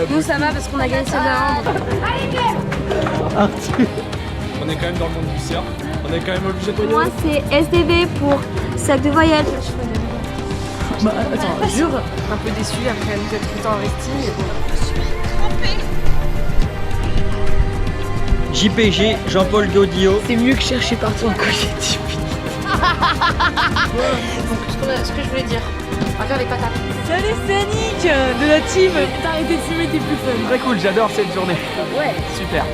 Nous ça va parce qu'on a gagné celle d'avant. On est quand même dans le monde du cirque. On est quand même obligé de... Moi c'est SDV pour sac de voyage. Bah attends, jure, un peu déçu après nous être tout le temps investi, mais bon. JPG, Jean-Paul Gaudio. C'est mieux que chercher partout en collier de Donc ce que je voulais dire, on va faire les patates. Salut, c'est Annick de la team. T'as arrêté de fumer, t'es plus fun. Très cool, j'adore cette journée. Ouais. Super.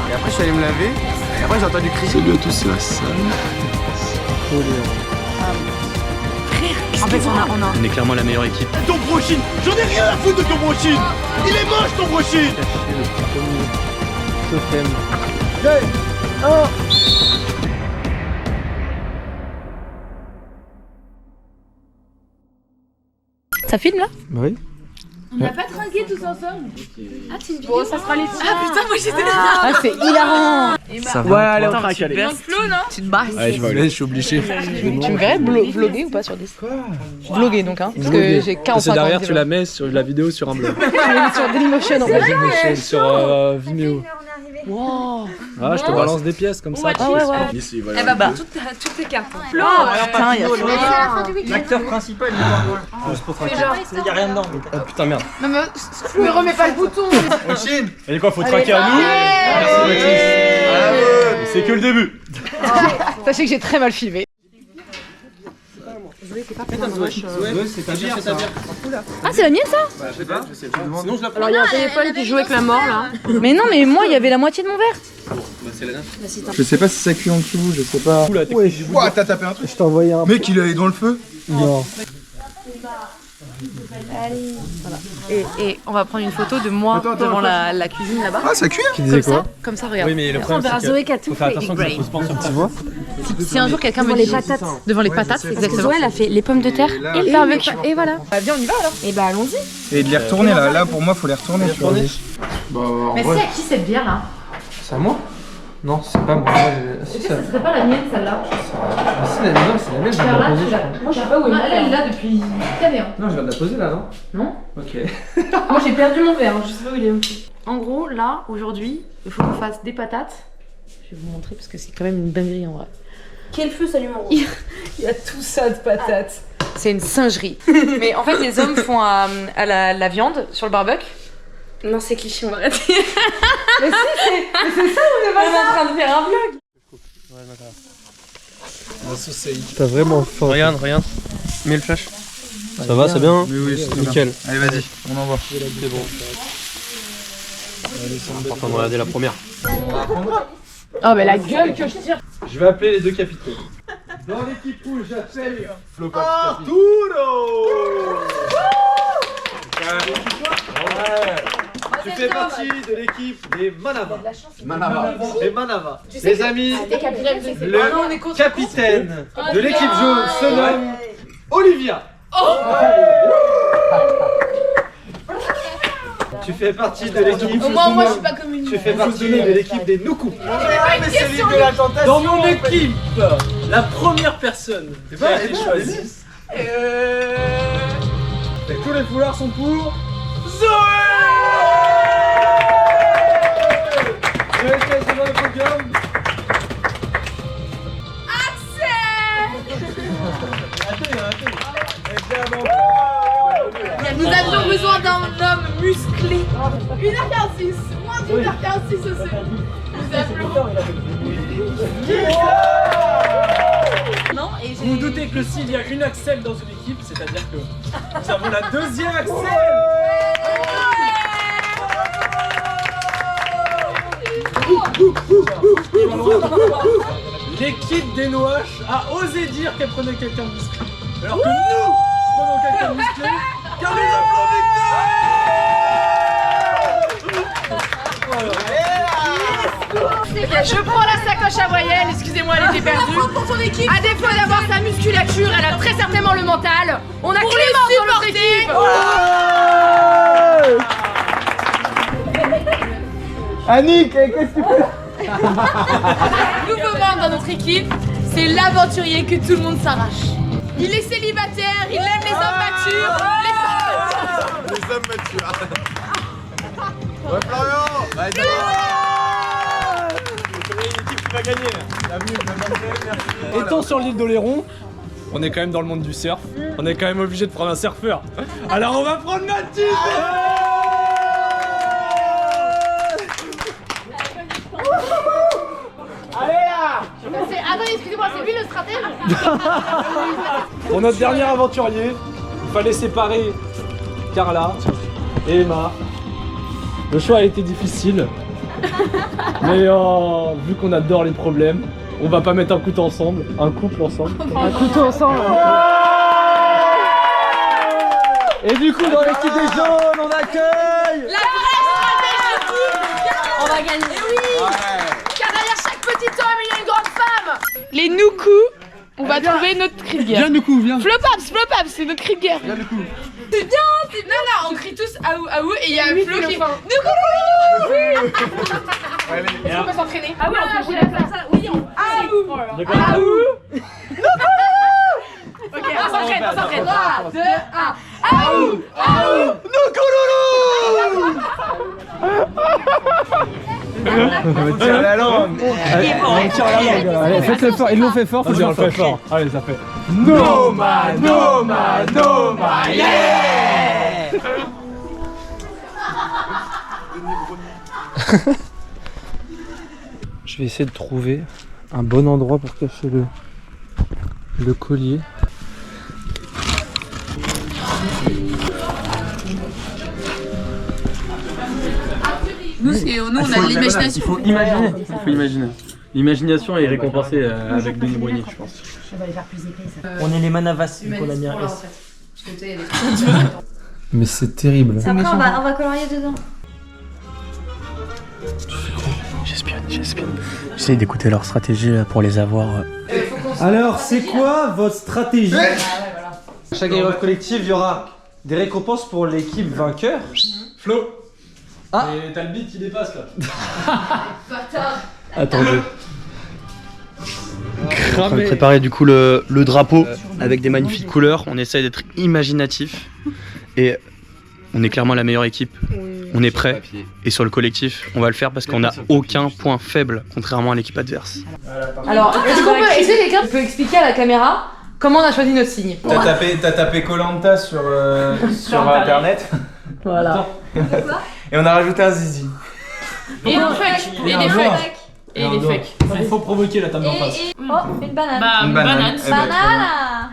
Et après je suis allé me laver. Et après j'ai entendu crier. Salut à tous, c'est la salle. En fait, On est clairement la meilleure équipe. Ton brochine, j'en ai rien à foutre de ton brochine. Il est moche ton brochine. Ça filme là? Oui. On n'a pas trinqué tous ensemble. Ah c'est une vidéo. Bon, ça sera les... Ah putain, moi j'étais là. Ah c'est hilarant. Ça va. Ouais, allez, on Attends, tu te baisses. Tu te basses. Ouais, je suis obligé. Tu me verrais vlogger ou pas sur 10? Vlogger donc hein, parce que j'ai 45 ans. C'est derrière, tu la mets sur la vidéo sur un blog. Sur Dailymotion en fait. Sur Vimeo. Wow. Ah, je te balance des pièces comme ça. Ah ouais ouais. Ici, Eh bah toutes tes cartes. Putain, il y a L'acteur principal, il est dans le juste pour traquer. Il y a rien dedans. Oh putain, merde. Non mais me remets pas le bouton. Brochine. Et quoi, faut traquer à nous? Merci Mathis. C'est que le début. Sachez que j'ai très mal filmé. C'est ta bière, c'est ta bière. Ah c'est la mienne ça? Sinon, je la prends. Alors il y a un téléphone qui joue avec la mort là. Mais non mais moi il y avait la moitié de mon verre. Je sais pas si ça cuit en dessous, je sais pas. Ouah, t'as tapé un truc. Je t'ai envoyé un. Mec, il est allé dans le feu. Non. Et on va prendre une photo de moi devant la cuisine là-bas. Ah, ça cuit. Qui disait quoi? Comme ça regarde. Oui, mais le On problème, verra c'est Zoé qui a que tout faut faire fait. attention que ça pose pas en surprise. Tu vois? Si un jour quelqu'un me Devant les dit patates. devant les patates, exactement. Zoé elle a fait les pommes de terre et le barbecue. Et voilà. Bah viens on y va alors. Et bah allons-y. Et de les retourner là. Là, pour moi, faut les retourner. Tu vois. Mais c'est à qui cette bière là? C'est à moi? Non, c'est pas moi. Si, Est-ce que ce serait pas la mienne celle-là? c'est la mienne, je vais Là, la poser. moi je sais pas où elle est là depuis cette année. Non, je viens de la poser là, non? Non? Ok. Moi j'ai perdu mon verre, je sais pas où il est. En gros, là, aujourd'hui, il faut qu'on fasse des patates. Je vais vous montrer parce que c'est quand même une dinguerie en vrai. Quel feu s'allume en Il y a tout ça de patates. C'est une singerie. Mais en fait, les hommes font à la viande sur le barbecue. Non c'est cliché on va arrêter. Mais si, c'est ça, on est pas en train de faire un vlog. T'as vraiment faim. Regarde, mets le flash. Ça va, c'est bien? Oui, oui, c'est Nickel. Allez, vas-y, on envoie. C'est bon. Enfin, on va regarder la première. Oh, mais la gueule que je tire. Je vais appeler les deux capitaux. Dans l'équipe rouge, j'appelle Flo Arturo. Tu fais partie de l'équipe des Manava. Manava. Les Manava. Les amis, Ah non, on est le contre. capitaine de l'équipe jaune se nomme Olivia. Tu fais partie de l'équipe. Au moins, moi je suis pas comme une. Tu fais partie de l'équipe des Nuku. question. Dans mon équipe, la première personne qui a été choisie. Tous les foulards sont pour Zoé. Zoé, qu'est-ce que dans le podium? Nous avions besoin d'un homme musclé. 1h46, moins d'1h46 aussi. Nous appelons. Non, et j'ai. Vous vous doutez que s'il y a une Axel dans une équipe, c'est-à-dire que nous avons la deuxième Axel. L'équipe des Noaches a osé dire qu'elle prenait quelqu'un de musclé. Alors que nous prenons quelqu'un de musclé, car nous appelons Ok, je prends la sacoche hawaïenne, excusez-moi, elle était perdue. Pour ton équipe. À défaut d'avoir sa musculature, elle a très certainement le mental. On a Clément dans notre équipe. Annick, qu'est-ce que tu fais? Nouveau membre dans notre équipe, c'est l'aventurier que tout le monde s'arrache. Il est célibataire, il aime les hommes matures. Les hommes matures. Ouais, Florian. Étant sur l'île d'Oléron, on est quand même dans le monde du surf. On est quand même obligé de prendre un surfeur. Alors on va prendre Mathilde. Attendez, excusez-moi, c'est lui le stratège. Pour notre dernier aventurier, il fallait séparer Carla et Emma. Le choix a été difficile. Mais vu qu'on adore les problèmes, on va pas mettre un couteau ensemble, un couple ensemble. Un couteau ensemble. Et du coup, dans l'équipe des jaunes, on accueille La vraie stratège de couple. On va gagner. Et oui. Car derrière chaque petit homme, il y a une grande femme. Les Nuku, on va trouver notre cri de guerre. Viens du coup, viens. Flopaps, c'est notre cri de guerre. Viens du coup. C'est bien, c'est bien. Non, on crie tous aou aou et il y a Flo qui. Nuku. Est-ce qu'on peut s'entraîner? Ah oui, on peut la faire ça. Oui, on. Aou. Aou. Ok, on s'entraîne. 3, 2, 1. Aou. Aou. Tire la langue. Allez, faites-le fort. Ils l'ont fait fort, faut Vas-y, on le le faire fait fort. Allez, ça fait. Noma, Noma, Noma, yeah. Je vais essayer de trouver un bon endroit pour cacher le collier. Nous, on a de l'imagination. Il faut imaginer. L'imagination est récompensée avec Denis Brognier, je pense. On est les manavas, qu'on a mis un S. Mais c'est terrible. Après, on va colorier dedans. J'espionne. J'essaie d'écouter leur stratégie pour les avoir. Alors, c'est quoi votre stratégie? À chaque épreuve collective, il y aura des récompenses pour l'équipe vainqueur. Flo. Ah. Et t'as le beat qui dépasse là. Attendez. On va préparer du coup le drapeau avec des magnifiques couleurs. On essaie d'être imaginatif et on est clairement la meilleure équipe. On est prêt et sur le collectif, on va le faire parce qu'on n'a aucun point faible contrairement à l'équipe adverse. Alors, est-ce qu'on peut essayer, quelqu'un peut expliquer à la caméra comment on a choisi notre signe? T'as tapé Koh-Lanta sur internet. Voilà. Et on a rajouté un zizi. Et un fuck. Et des fuck. Et des fuck. Il faut provoquer la table d'en face. Oh, une banane. Bah, Une banane. Eh ben, Banane.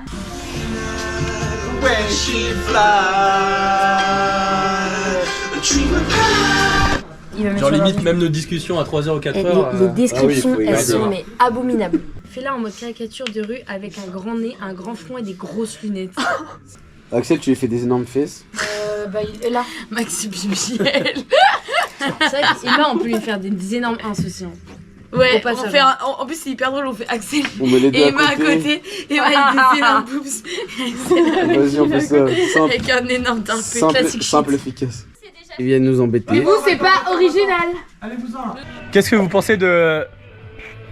Genre limite même nos discussions à 3h ou 4h. Les descriptions, Ah oui, elles sont mais abominables. Fais-la en mode caricature de rue avec un grand nez, un grand front et des grosses lunettes. Axel, tu lui fais des énormes fesses. Bah, il est là. Maxime Michel. C'est vrai qu'Emma, on peut lui faire des énormes insoucis. Ouais, Faut pas on savoir. fait en plus c'est hyper drôle, on fait Axel On met les deux et Emma à côté. Emma avec des énormes boobs. Vas-y, on fait ça. Simple, Avec un énorme tarpé. simple, efficace. Ils viennent nous embêter. Vous, c'est pas original. Qu'est-ce que vous pensez de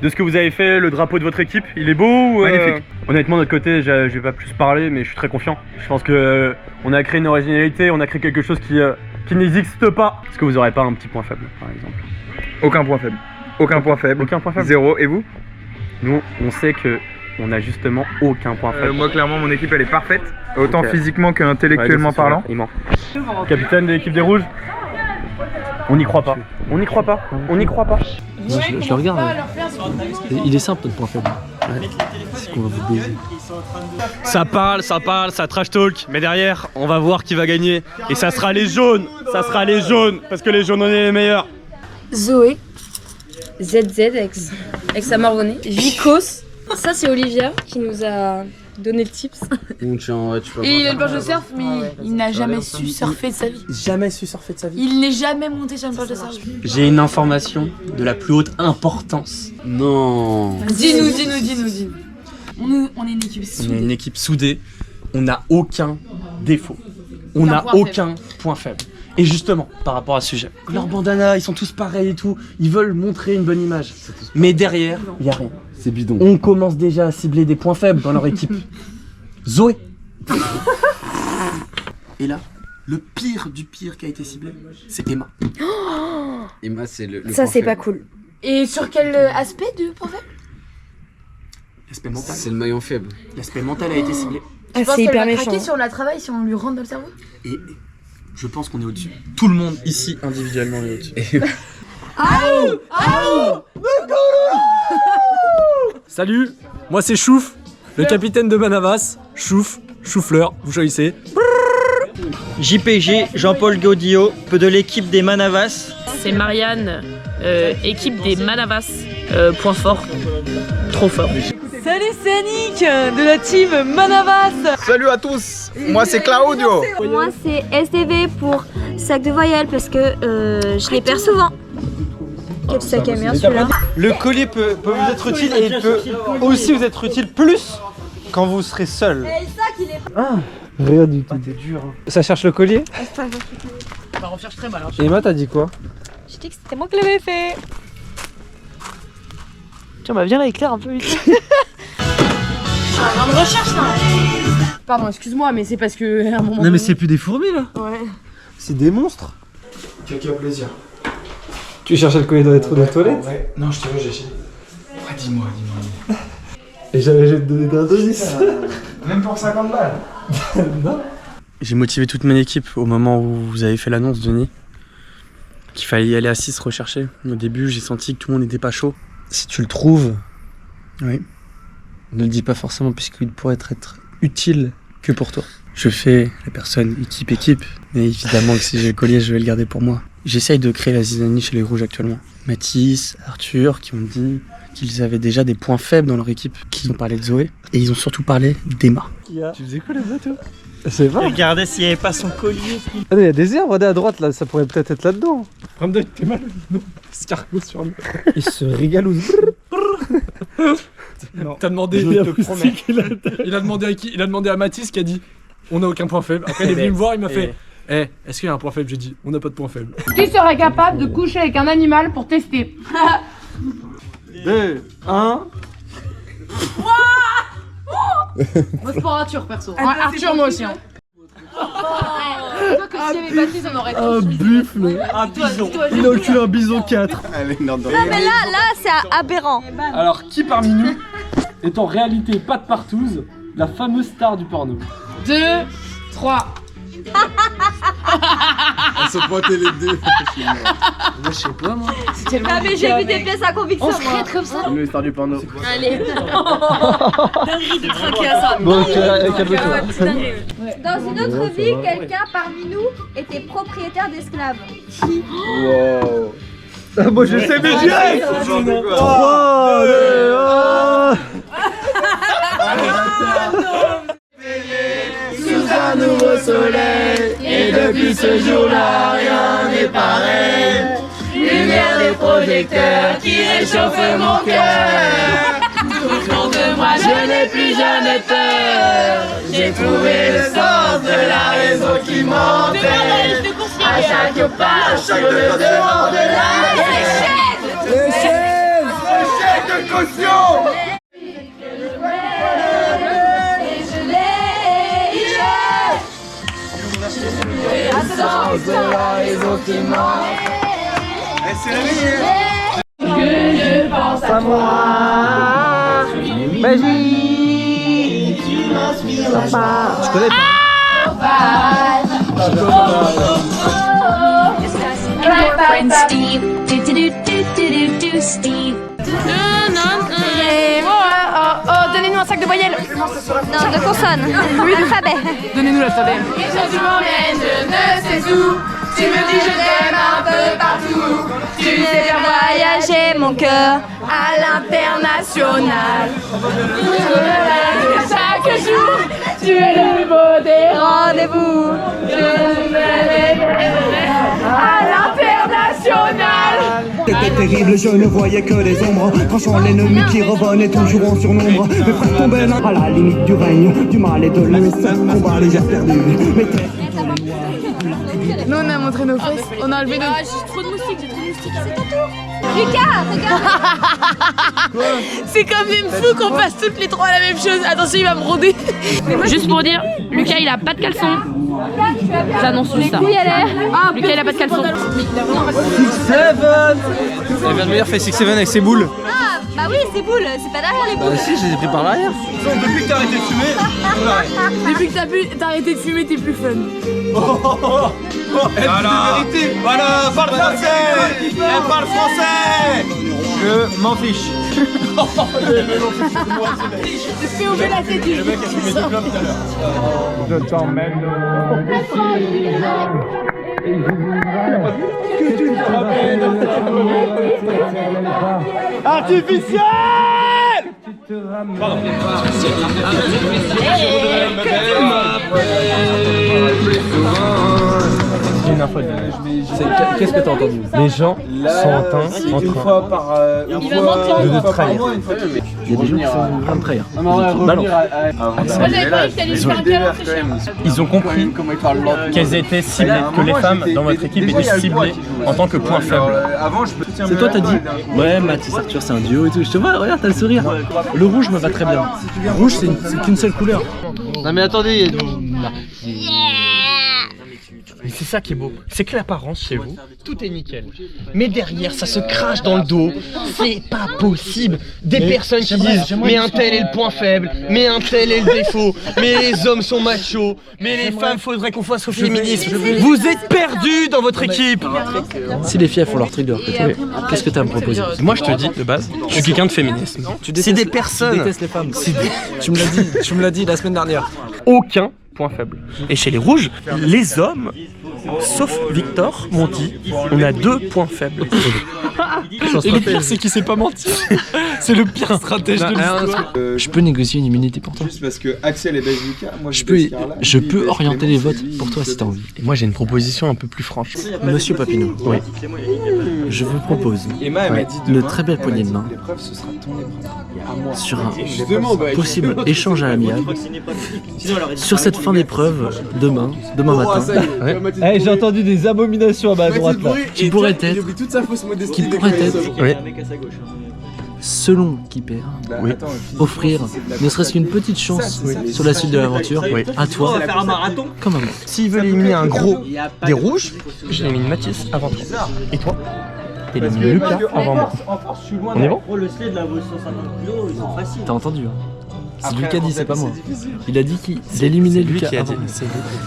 ce que vous avez fait, le drapeau de votre équipe? Il est beau ou, Magnifique. Honnêtement, de notre côté, je vais pas plus parler, mais je suis très confiant. Je pense que on a créé une originalité, on a créé quelque chose qui n'existe pas. Est-ce que vous aurez pas un petit point faible, par exemple? Aucun point faible. Aucun point faible. Aucun point faible. Zéro. Et vous? Nous, on sait que on a justement aucun point faible. Moi, clairement, mon équipe, elle est parfaite. Autant Ok. physiquement qu'intellectuellement Ouais, ça, c'est parlant. vrai, il ment. Capitaine de l'équipe des Rouges, on n'y croit pas. On n'y croit pas. On n'y croit pas. Je le regarde. Il est simple notre point faible. C'est qu'on va vous baiser. Ça parle, ça trash talk, mais derrière, on va voir qui va gagner. Et ça sera les jaunes. Ça sera les jaunes, parce que les jaunes, on est les meilleurs. Zoé. ZZ avec sa marronnée. Vicos. Ça, c'est Olivia qui nous a donné le tips. Et il a une planche de surf, mais il n'a jamais su surfer de sa vie. Jamais su surfer de sa vie. Il n'est jamais monté sur une planche de surf. J'ai une information de la plus haute importance. Non. Dis-nous. On est une équipe On est soudée. une équipe soudée, on n'a aucun défaut. On Aucun n'a point aucun point faible. Et justement, par rapport à ce sujet, leurs bandanas, ils sont tous pareils et tout, ils veulent montrer une bonne image. Mais derrière, il n'y a rien. C'est bidon. On commence déjà à cibler des points faibles dans leur équipe. Zoé. Et là, le pire du pire qui a été ciblé, c'est Emma. Emma, c'est le Ça, point c'est pas faible. cool. Et sur quel aspect de point faible? L'aspect mental. C'est le maillon faible. L'aspect mental a été ciblé. Ah, Je pense c'est qu'elle hyper va méchant. craquer si on la travaille, si on lui rentre dans le cerveau. Et je pense qu'on est au-dessus. Tout le monde ici individuellement est au-dessus. Salut, moi c'est Chouf, le capitaine de Manavas. Chouf, Choufleur, vous choisissez. JPG, Jean-Paul Gaudillot, peu de l'équipe des Manavas. C'est Marianne, équipe des Manavas, point fort, trop fort. Salut, c'est Annick de la team Manavas. Salut à tous, moi c'est Claudio. Moi c'est SDV pour sac de voyelles parce que je les perds souvent. Quel sac à merde celui-là. Le collier peut vous être utile et il peut aussi vous être utile plus quand vous serez seul. Ah, rien du tout. T'es dur. Hein. Ça cherche le collier? Bah, on cherche très mal. Hein. Emma, t'as dit quoi? J'ai dit que c'était moi qui l'avais fait. Tiens, bah viens là, éclaire un peu vite. Un de recherche là. Pardon, excuse-moi, mais c'est parce que à un moment. Non, mais c'est plus des fourmis là. Ouais. C'est des monstres. Caca plaisir. Tu cherchais le collier dans les trous de toilette? Ouais, non, je te veux, j'ai chié. Ouais, dis-moi. Et j'avais donné d'un 2-10. Même pour 50 balles. Non. J'ai motivé toute mon équipe au moment où vous avez fait l'annonce, Denis, qu'il fallait y aller à 6 rechercher. Au début, j'ai senti que tout le monde n'était pas chaud. Si tu le trouves, Oui. ne le dis pas forcément puisqu'il pourrait être utile que pour toi. Je fais la personne équipe, mais évidemment que si j'ai le collier, je vais le garder pour moi. J'essaye de créer la zizanie chez les Rouges actuellement. Mathis, Arthur, qui ont dit qu'ils avaient déjà des points faibles dans leur équipe, qui ont parlé de Zoé, et ils ont surtout parlé d'Emma. Tu faisais quoi là-bas toi? C'est pas. Regardez s'il n'y avait pas son collier. Ah non, il y a des herbes, regardez à droite là, ça pourrait peut-être être là-dedans. Ramdeuil, t'es mal. Non, escargot sur le. Il se régalouse. T'as demandé. Je te promets. Il a demandé à qui? Il a demandé à Mathis qui a dit on n'a aucun point faible. Après il est venu me voir, il m'a fait est-ce qu'il y a un point faible? J'ai dit on n'a pas de point faible. Qui serait capable de coucher avec un animal pour tester? 2, 1. Moi c'est pour Arthur perso. Arthur moi aussi. Hein. Toi que s'il y avait Baptiste on aurait Un buffle. Un bison. Il encule un bison 4. Allez, non, Non mais là c'est aberrant. Alors qui parmi nous est en réalité Pat Partouze, la fameuse star du porno? 2, 3. On se pointait les deux. Moi je sais pas moi. Ah mais j'ai vu des pièces à conviction. On se traite comme ça. Le star du porno. Allez. Dinguerie de traquer à ça. Bon, calme-toi. Dans une autre vie, quelqu'un parmi nous était propriétaire d'esclaves. Wow. Ah, moi je sais mais direct. 3, 2, 1. Sous un nouveau soleil, et depuis ce jour-là, rien n'est pareil. Lumière des projecteurs qui réchauffent mon cœur. Tout autour de moi, je n'ai plus jamais peur. J'ai trouvé le sens de la raison qui m'entraîne. À chaque pas, je me demande la Les chaises de caution. sens de la raison qui m'entraîne. Que je pense à moi. Magie. Tu m'inspires pas. Tu connais pas? Steve. Steve. Donnez-nous un sac de voyelles. Non, de consonnes. Oui, l'alphabet. Donnez-nous l'alphabet. Tu m'emmènes, je ne sais où. Tu me dis je t'aime un peu partout. Tu sais faire Voyager mon cœur à l'international. Chaque jour, tu es le plus beau des rendez-vous. À l'international. C'était terrible, je ne voyais que les ombres. Tranchant l'ennemi qui revenait toujours en surnombre. Mes frères tombaient à la limite du règne, du mal et de la combat les guerres perdues. Nous on a montré nos fesses, on a enlevé nos... J'ai trop de moustiques, c'est ton tour. Lucas, regarde. C'est quand même fou qu'on fasse toutes les trois la même chose. Attention, il va me rôder. Juste pour dire, Lucas il a pas de caleçon. J'annonce juste ça. Lucas il a pas de caleçon. 6-7. Elle vient de me dire fait 6-7 avec ses boules. Ah, bah oui, c'est boule, c'est pas derrière les boules. Bah si, je les ai pris par l'arrière. Depuis que t'as arrêté de fumer, Depuis que t'as arrêté de fumer, t'es plus fun. elle dit la vérité. Voilà, parle français. Elle parle français. Je m'en fiche. Fais ouvrir la tête du Le mec a fumé des clopes tout à l'heure. Je t'emmène que tu te ramènes artificiel. Pardon. J'ai une info. Qu'est-ce que t'as entendu? Les gens sont en train de trahir. Il y a des gens qui sont en train de trahir. Ils ont compris qu'elles étaient ciblées, que les femmes dans votre équipe étaient ciblées en tant que point faible. C'est toi t'as dit? Ouais, Mathis Arthur c'est un duo et tout. Je te vois, regarde, t'as le sourire. Le rouge me va très bien. Rouge c'est qu'une seule couleur. Non mais attendez. Mais c'est ça qui est beau, c'est que l'apparence chez vous, tout est nickel. Mais derrière, ça se crache dans le dos. C'est pas possible. Des personnes qui disent mais un tel est le point faible, mais un tel est le défaut, mais les hommes sont machos, mais les femmes faudrait qu'on fasse au féminisme. Vous êtes perdus dans votre équipe. Si les filles elles font leur truc de leur côté, qu'est-ce que t'as à me proposer? Moi je te dis de base, je suis quelqu'un de féministe. C'est des personnes. Tu détestes les femmes. Tu me l'as dit la semaine dernière. Aucun point faible. Et chez les rouges, les hommes, sauf Victor, m'ont dit on a 2 points faibles. Et le pire, c'est qu'il sait pas mentir. C'est le pire stratège de l'histoire. Je peux négocier une immunité pour toi. Juste parce que Axel est Bazooka, moi je peux orienter les votes pour toi si t'as envie. Et moi j'ai une proposition un peu plus franche. Monsieur Papineau, oui. Je vous propose une très belle poignée de main sur un possible échange à l'amiable sur cette fin d'épreuve demain matin. Ouais. J'ai entendu des abominations à ma droite là. Qui pourrait être selon qui perd, offrir ne serait-ce qu'une petite chance sur la suite de l'aventure à toi comme à moi. S'ils veulent éliminer un gros des rouges, j'élimine Mathis avant toi. Et toi t'élimines Lucas avant moi. On est bon? T'as entendu hein? Si Lucas dit c'est pas moi. Il a dit qu'il éliminait Lucas avant.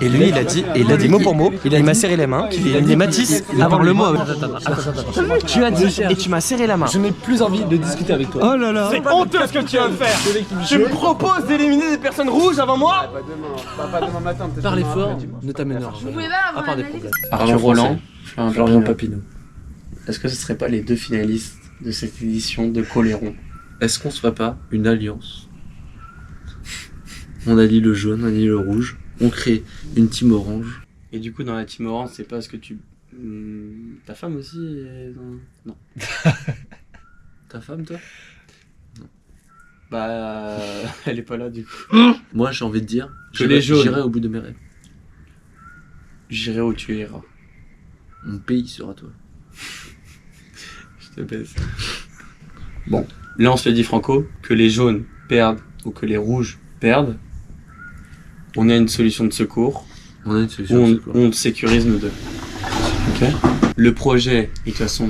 Et lui il a dit mot pour mot, il m'a serré les mains, qu'il éliminait Mathis avant le mot. Tu as dit et tu m'as serré la main. Je n'ai plus envie de discuter avec toi. Oh là là. C'est honteux ce que tu viens de faire. Tu me proposes d'éliminer des personnes rouges avant moi? Pas demain matin, peut-être. Parler fort ne t'amènera à part des problèmes. Arthur Roland, Florian Papineau. est-ce que ce serait pas les deux finalistes de cette édition de Coléron? Est-ce qu'on se ferait pas une alliance? On allie le jaune, on allie le rouge, on crée une team orange. Et du coup, dans la team orange, c'est parce que tu... Ta femme aussi est dans... Non. Ta femme, toi? Non. Bah... elle est pas là, du coup. Moi, j'ai envie de dire... J'irai au bout de mes rêves. J'irai où tu iras. Mon pays sera toi. Je te baisse. Bon, là on se le dit franco, que les jaunes perdent ou que les rouges perdent, on a une solution de secours. On a une solution de secours. On sécurise nous deux. Ok. Le projet, et de toute façon,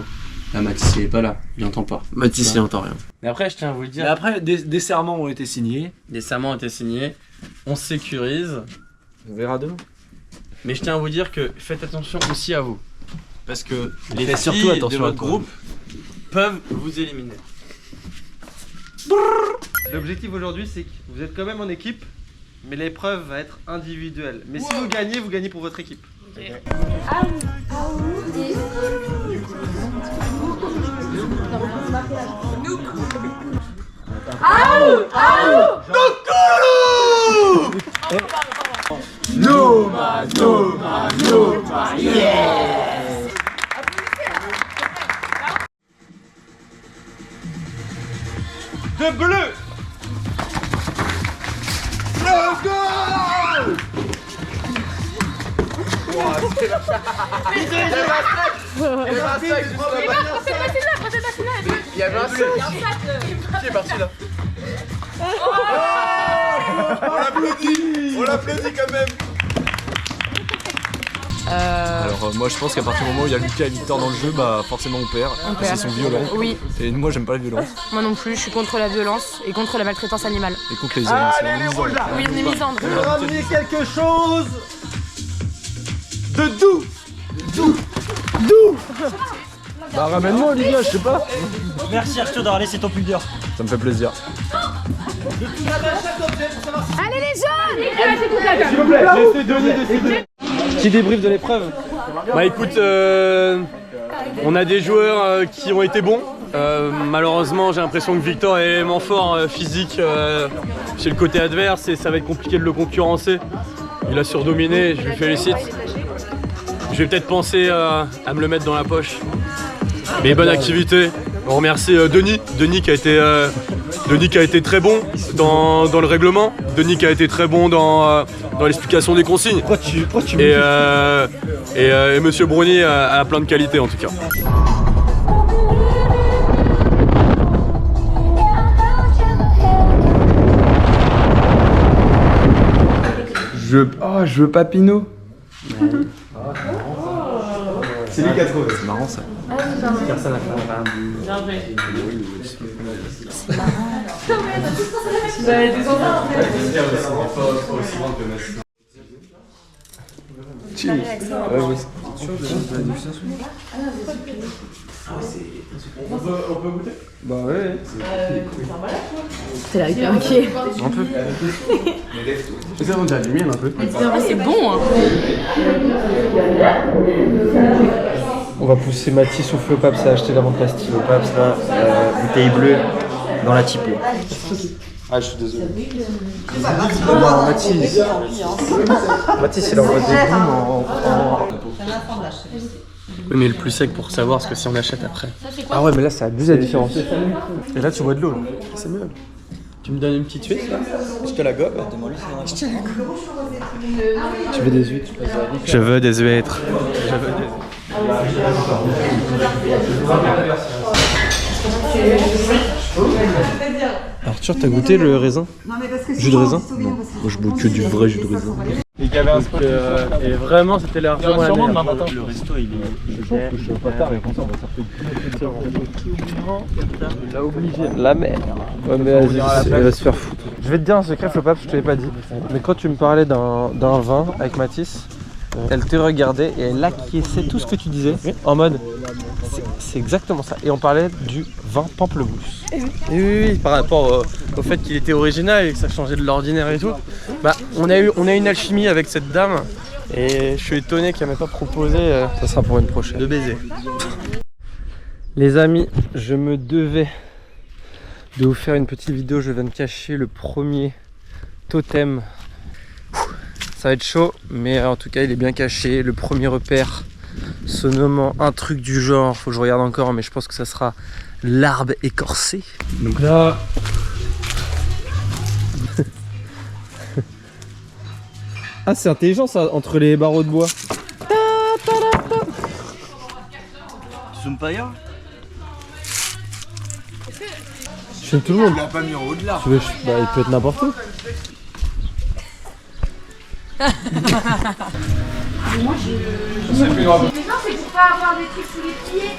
là Mathis il est pas là, il entend pas. Mathis il entend rien. Mais après je tiens à vous le dire. Mais après des serments ont été signés. Des serments ont été signés, on sécurise. On verra demain. Mais je tiens à vous dire que faites attention aussi à vous. Parce que les filles surtout attention de votre à toi. groupe peuvent vous éliminer. L'objectif aujourd'hui, c'est que vous êtes quand même en équipe, mais l'épreuve va être individuelle. Mais si vous gagnez pour votre équipe. Noma, Noma, Noma, yes! De bleu! Let's go! Wow, Il y avait un sac. Qui est parti là? On l'applaudit quand même. Alors moi je pense qu'à partir du moment où il y a Lucas et Victor dans le jeu, bah forcément on perd. Parce qu'ils sont violents. Oui. Et moi j'aime pas la violence. Moi non plus, je suis contre la violence et contre la maltraitance animale. Et contre les hommes, c'est la misandre. Oui, on est misandre. Je vais ramener quelque chose de doux. Bah ramène-moi Olivia, je sais pas. Merci Arthur d'avoir laissé ton pull dur. Ça me fait plaisir. Allez les jeunes! S'il vous plaît, laissez Denis décider. Petit débrief de l'épreuve. Bah écoute, on a des joueurs qui ont été bons. Malheureusement, j'ai l'impression que Victor est l'élément fort physique chez le côté adverse et ça va être compliqué de le concurrencer. Il a surdominé, je lui félicite. Je vais peut-être penser à me le mettre dans la poche. Mais bonne activité. On remercie Denis qui a été très bon dans le règlement. Denis qui a été très bon dans l'explication des consignes. Et Monsieur Bruni a plein de qualités en tout cas. Je veux pas Pinot. C'est lui qui a trouvé. C'est marrant ça. Personne n'a fait un Chill. On peut goûter? Bah ouais. T'es là hyper inquiet. Un peu. Ça on dirait du miel un peu. C'est bon hein. On va pousser Mathis au feu au Paps à acheter la vente pastille. Au Paps là, bouteille bleue dans la typo. Ah, je suis désolé. Non, Mathis. Mathis, il envoie des boules en. Oui, mais le plus sec pour savoir ce que si on achète après. Ah ouais, mais là, ça abuse la différence. Et là, tu bois de l'eau. C'est mieux. Tu me donnes une petite huile là? Je te la gobe, demande-lui si on a. Tu veux des huîtres? Je veux des huîtres. Arthur, t'as goûté le raisin? Jus de raisin? Non. Moi, je bois que du vrai jus de raisin. Et qu'il y avait un spot. Et vraiment, c'était largement la meilleure. Le resto, il est. Je suis pas tard, mais comme ça, on va il a obligé. La merde. Ouais, mais vas-y, il va se faire foutre. Je vais te dire un secret, Flopap, je te l'ai pas dit. Mais quand tu me parlais d'un vin avec Mathis, elle te regardait et elle acquiesçait tout ce que tu disais en mode c'est exactement ça. Et on parlait du vin pamplemousse. Oui, par rapport au fait qu'il était original et que ça changeait de l'ordinaire et tout. Bah, on a une alchimie avec cette dame et je suis étonné qu'elle m'ait pas proposé ça sera pour une prochaine. De baiser. Les amis, je me devais de vous faire une petite vidéo. Je viens de cacher le premier totem. Ça va être chaud, mais en tout cas il est bien caché. Le premier repère se nommant un truc du genre, faut que je regarde encore, mais je pense que ça sera l'arbre écorcé. Donc là... Ah, c'est intelligent ça, entre les barreaux de bois. Tu zoomes pas ailleurs? Je filme tout le monde. Il l'a pas mis en haut de là. Tu veux, bah, il peut être n'importe où. Moi, les gens, c'est pour pas avoir des trucs sous les pieds.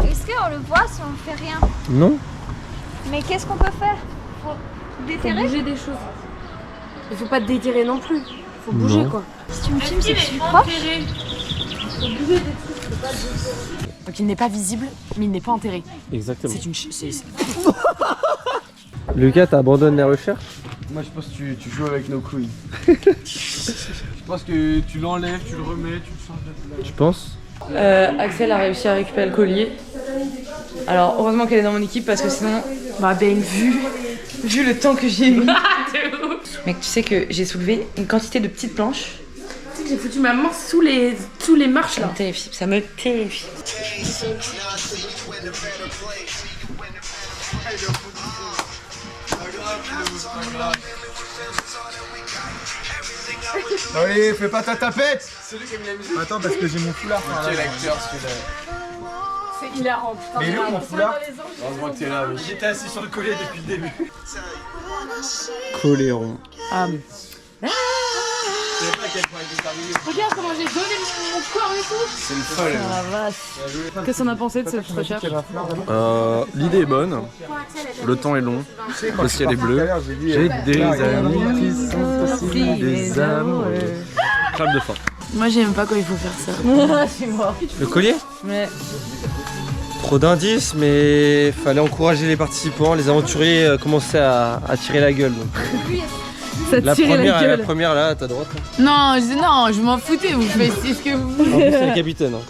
Est-ce qu'on le voit si on fait rien? Non. Mais qu'est-ce qu'on peut faire? Faut déterrer? Faut bouger des choses. Il faut pas te déterrer non plus. Faut bouger quoi. Si tu me filmes, c'est que je suis proche. Faut bouger des trucs, faut pas bouger. Donc il n'est pas visible, mais il n'est pas enterré. Exactement. C'est une... Lucas, t'abandonnes les recherches? Moi je pense que tu joues avec nos couilles. Je pense que tu l'enlèves, tu le remets, tu le changes de place. Tu penses? Axel a réussi à récupérer le collier. Alors heureusement qu'elle est dans mon équipe parce que sinon, bah Ben, vu le temps que j'ai mis. Mec, tu sais que j'ai soulevé une quantité de petites planches. Tu sais que j'ai foutu ma main sous les marches là. Ça me terrifie. Allez, fais pas ta tapette. C'est lui qui a mis la musique. Attends, parce que j'ai mon foulard. Quel acteur celui-là. C'est hilarant, putain. Mais il est où mon foulard? Heureusement que t'es là, oui. J'étais assis sur le collier depuis le début. Coléron. Ah. Regarde comment j'ai donné mon corps et tout. C'est une folle. Qu'est-ce qu'on a pensé de cette recherche? L'idée est bonne, le temps est long, le ciel est bleu. J'ai des amis qui sont aussi des amoureux. Crème de faim. Moi j'aime pas quand il faut faire ça. Je suis mort. Le collier? Mais Trop d'indices, mais fallait encourager les participants. Les aventuriers commençaient à tirer la gueule. Donc. Ça tire la première là, à ta droite. non, je m'en foutais, vous faites ce que vous En plus, c'est la capitaine. Hein.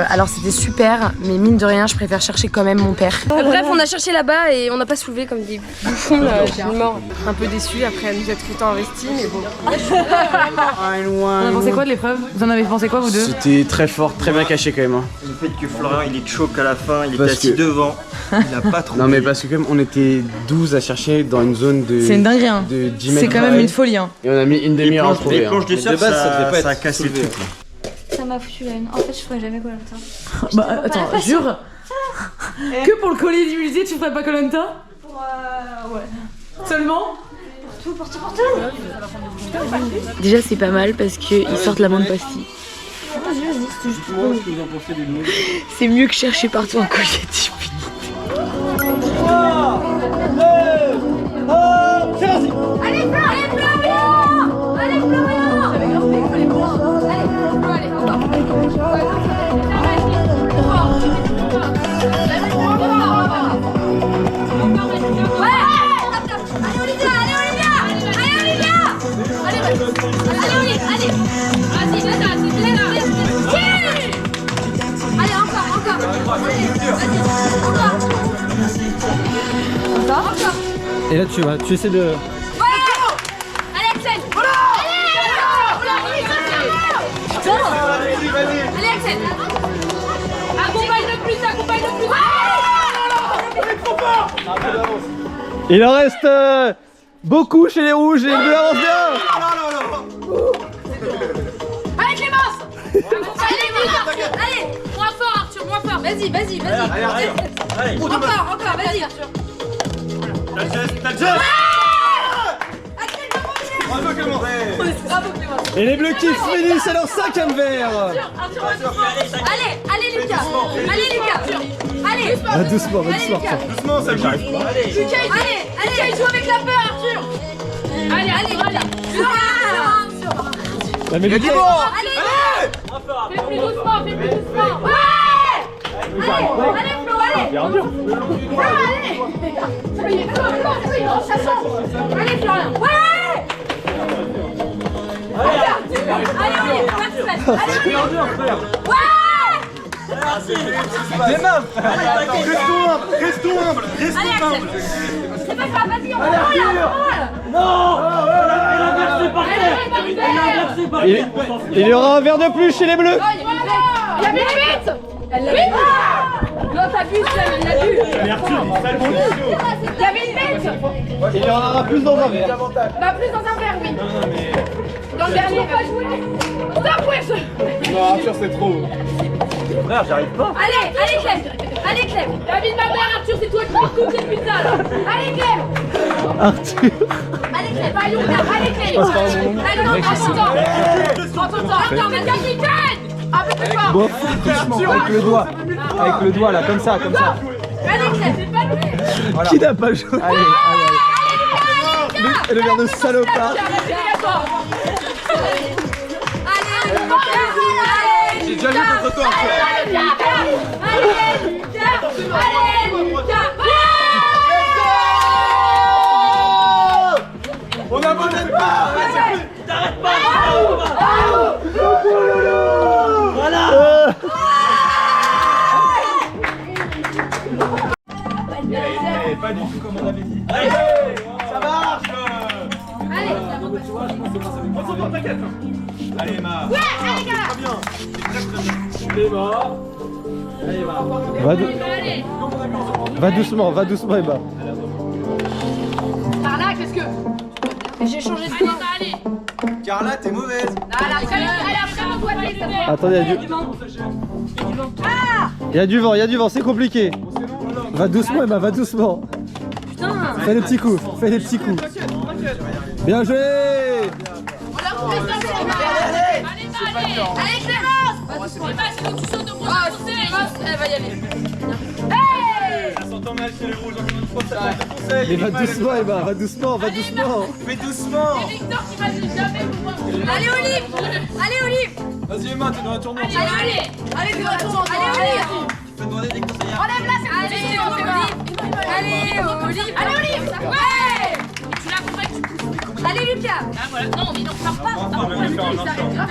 Alors c'était super, mais mine de rien, je préfère chercher quand même mon père. Bref, on a cherché là-bas et on n'a pas soulevé comme des bouffons. J'ai eu mort. Un peu déçu après nous être autant investis, mais bon. On a pensé quoi de l'épreuve? Vous en avez pensé quoi vous deux? C'était très fort, très bien caché quand même. Hein. Le fait que Florian il est choc à la fin, il était assis devant, il a pas trop. Non mais parce que quand même on était 12 à chercher dans une zone de. C'est une dinguerie hein. C'est quand même une folie hein. Et on a mis une demi-heure à trouver. Les planches de surf, ça a cassé le truc. Ça m'a foutu la haine. En fait, je ferais jamais Koh-Lanta. Bah attends, jure. Que pour le collier du musée, tu ferais pas Koh-Lanta? Pour ouais. Seulement? Pour tout. Déjà, c'est pas mal parce qu'ils sortent la moindre pastille. C'est mieux que chercher partout un collier typique. Allez Florian! Allez Florian! J'avais grave fait, allez encore. Et là tu essaies de... Allez Axel! Allez Axel! Accompagne de plus! Il en reste beaucoup chez les rouges et les bleus avancent bien. Allez Clémence! Allez! Moins fort Arthur, moins fort! Vas-y! Encore, vas-y Arthur! T'as le geste! Bravo Clément! Et les bleus qui finissent à leur 5e verre. Allez Lucas! Allez! Doucement, Doucement, ça bouge! Allez, il joue avec la peur Arthur! Allez! La mélodie. Allez! Fais plus doucement! Ouais! Allez Flo, allez! Allez Florian! Ouais! Allez, Démarre! Restons humbles! C'est pas grave, vas-y, on va Il y aura un verre de plus chez les bleus. Il y avait une bête! Elle l'a vu! Non, t'as vu, elle l'a vu! Il y avait une bête! Il y en aura plus dans un verre. Bah, plus dans un verre, oui! Dans le dernier, va jouer! Stop, wesh! Non, Arthur, c'est trop! Frère, j'arrive pas. Allez, Clem! David, ma mère, Arthur, c'est toi qui me coupes depuis ça, là! Allez, Clem! Arthur. Allez, Clem! Allez, Clem! Allez, non, prends ton temps! Attends, mais capitaine! Un peu plus fort! Bon, avec le doigt là, comme ça. Allez, Clem! C'est pas lui! Voilà. Qui n'a pas joué? Allez. Le verre de salopard. J'ai déjà joué contre toi, Arthur! On n'abandonne pas! T'arrêtes pas! Voilà! Pas du tout comme on avait dit. Allez! Ça marche! Allez! On s'en prend, t'inquiète! Allez, Emma! Ouais, allez, gars! Très bien! Très bien! Emma! Allez, Emma! Va doucement, Emma. Par là, qu'est-ce que... J'ai changé de main. Allez! Carla, t'es mauvaise. Attendez, il y a du vent, c'est compliqué. Va doucement, Emma, va doucement. Putain. Fais des petits coups, Bien joué. Allez Clémence! Emma, c'est nous qui saute au bout de elle va y aller. Hey! Ça s'entend mal chez les rouges, encore une fois, ça conseille. Mais va doucement, Emma, va doucement. Fais doucement. C'est Victor qui m'a dit jamais vous voir. Allez Olive! Allez Olive! Vas-y Emma, t'es dans la tournante. Allez, t'es dans la tournante. Allez Olive! Tu peux demander des conseils. Enlève là, c'est Allez Olive! Allez Olive! Ouais! Tu l'as compris, tu pousses. Allez Lucas! Ah voilà, non, mais non, pars pas.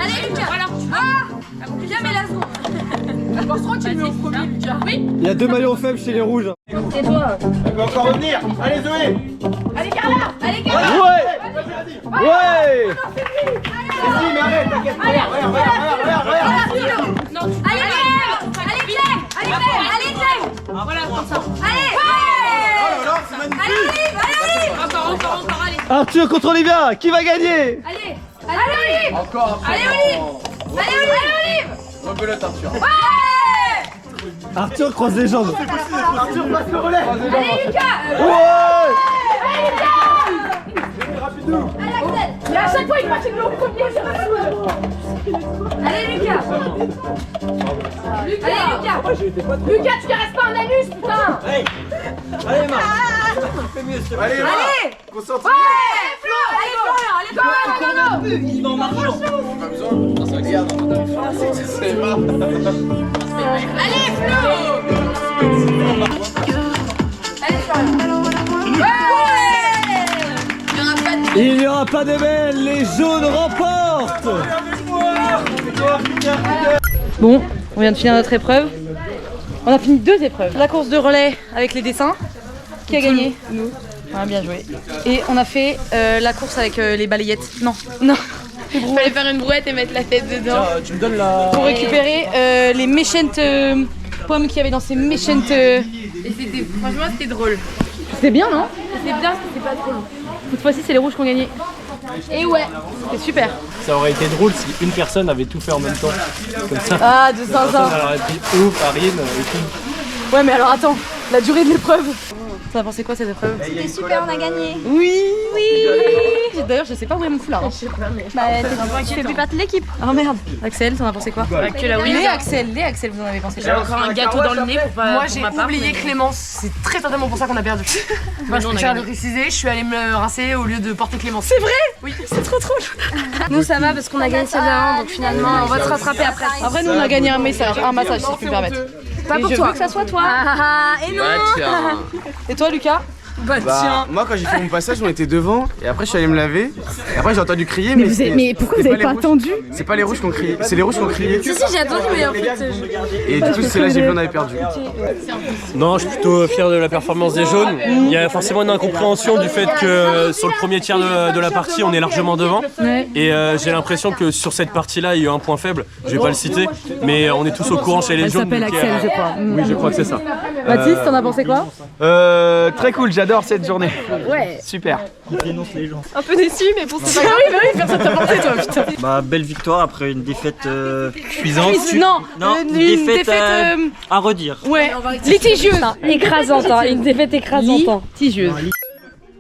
Allez Lucas! Voilà. Ah! Lucas, mais la seconde! Je pense trop que tu le mets au premier, Lucas. Oui. Il y a 2 maillots faibles chez les rouges. C'est toi! Elle peut encore revenir. Allez Zoé. Allez Carla! Allez Carla! Ouais! Vas-y, mais arrête, t'inquiète pas. Regarde. Non, Allez Clem! Allez Clem! Allez Clem! Allez Clem! voilà, comme ça. Allez! Oh là là, c'est magnifique. Allez Olive! Allez Olive! Encore, allez. Arthur contre Olivia, qui va gagner? Allez! Allez Olive! Encore après. Allez Olive! Allez Olive! Rebelote Arthur. Ouais! Arthur croise les jambes. Arthur passe le relais. Allez Lucas! Ouais! Allez Lucas! Rapidou. Allez Axel! Et à chaque fois, il passe le au premier, c'est pas cool. Allez Lucas! Allez Lucas! Lucas, tu caresses pas un anus, putain! Allez Emma. Fais mieux. Allez Emma. Allez! Concentre. Ouais! Flo! Allez Florian! Allez Florian! Il va en marchant. Pas besoin. Regarde. C'est Emma. Allez Flo! Allez Florian! Il n'y aura pas de belle, les jaunes remportent. Bon, on vient de finir notre épreuve. On a fini 2 épreuves. La course de relais avec les dessins. Qui a gagné? Nous. Ah, bien joué. Et on a fait la course avec les balayettes. Non. Il fallait faire une brouette et mettre la tête dedans. Tu me donnes la... Pour récupérer les méchantes pommes qu'il y avait dans ces méchantes... Et franchement, c'était drôle. C'était bien, non? C'était bien, c'était pas trop long. Cette fois-ci, c'est les rouges qui ont gagné. Et ouais, c'était super. Ça aurait été drôle si une personne avait tout fait en même temps. Comme ça. Ah, de zinzin. Elle aurait dit ouf, Arine et tout. Ouais, mais alors attends, la durée de l'épreuve. Ça a pensé quoi cette épreuve? C'était super, on a gagné. Oui. D'ailleurs, je sais pas où est mon foulard. Bah, tu fais plus partie de l'équipe. Oh merde. Axel, t'en as pensé quoi? Que la Les Axel, vous en avez pensé J'ai quoi? encore un gâteau dans le nez pour pas. Moi, j'ai oublié Clémence. C'est très certainement pour ça qu'on a perdu. Moi, je préfère le préciser. Je suis allée me rincer au lieu de porter Clémence. C'est vrai? Oui. C'est trop. Nous, ça va parce qu'on a gagné celle-là, donc finalement, on va se rattraper après. Après, nous, on a gagné un massage, si je puis me permettre. Pas pour je toi. veux que ça soit toi. Et non. Et toi, Lucas? Bah, moi quand j'ai fait mon passage on était devant et après je suis allé me laver et après j'ai entendu crier Mais pourquoi vous avez pas attendu? C'est pas les rouges qui ont crié, c'est les rouges qui ont crié. Si, j'ai attendu, mais en fait. Et du coup c'est là que j'ai vu on avait perdu. Non, je suis plutôt fier de la performance des jaunes. Il y a forcément une incompréhension du fait que sur le premier tiers de la partie, on est largement devant. Et j'ai l'impression que sur cette partie-là, il y a eu un point faible. Je vais pas le citer, mais on est tous au courant chez les jaunes. Elle s'appelle Axel, je crois. Oui, je crois que c'est ça. Baptiste, t'en as pensé quoi? Très cool, j'adore cette journée. Ouais. Super. Un peu déçu, mais pour ça. Ah oui, personne t'a porté, toi, putain. Bah, belle victoire après une défaite cuisante. Non, une défaite à redire. Ouais, litigieuse. Écrasante, une défaite écrasante. Litigieuse.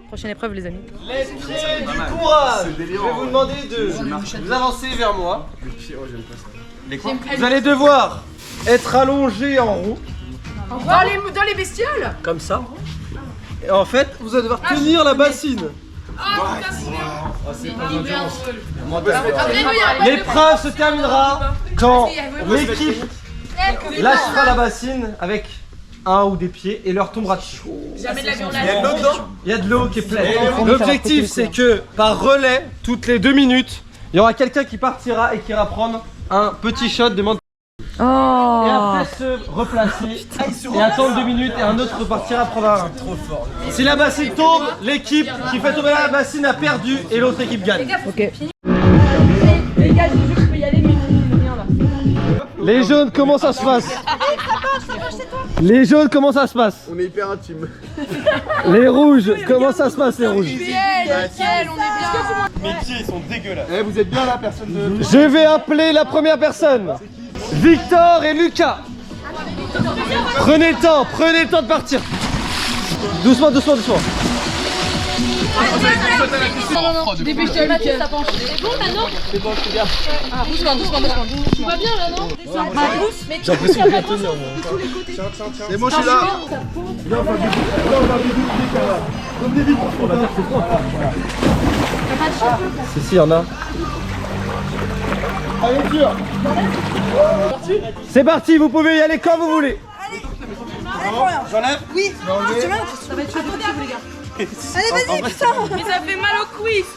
Prochaine épreuve, les amis. Les pieds du courage. Je vais vous demander de vous avancer vers moi. Vous allez devoir être allongé en roue. Dans les bestioles. Comme ça. Et en fait, vous allez devoir tenir la bassine. L'épreuve se terminera quand l'équipe lâchera la bassine avec un ou des pieds et leur tombera dessus. Jamais de l'avion là. Il y a de l'eau qui est pleine. L'objectif c'est que par relais, toutes les 2 minutes, il y aura quelqu'un qui partira et qui ira prendre un petit shot de menthe. Et après se replacer et attendre 2 minutes et un autre repartira prendre un. Si la bassine tombe, l'équipe qui fait tomber la bassine a perdu et l'autre équipe gagne. Ok. Les gars, je peux y aller, mais rien là. Les jaunes, comment ça se passe? Les jaunes, comment ça se passe? On est hyper intime. Les rouges, comment ça se passe les rouges? Nickel, on est bien. Mes pieds ils sont dégueulasses. Eh, vous êtes bien là, personne de. Je vais appeler la première personne. Victor et Lucas. Prenez le temps de partir. Doucement, doucement, doucement. Dépêche-toi, Lucas. C'est bon, maintenant? C'est bon, je regarde. Doucement. Tout va bien, là, non? J'ai l'impression de tenir, moi. C'est bon, je suis là. Si, y'en a. Allez, dur. C'est parti, vous pouvez y aller quand vous voulez. J'enlève? Oui. Ça va être chaud, les gars. Allez, vas-y, putain. Mais ça fait mal au cuisse.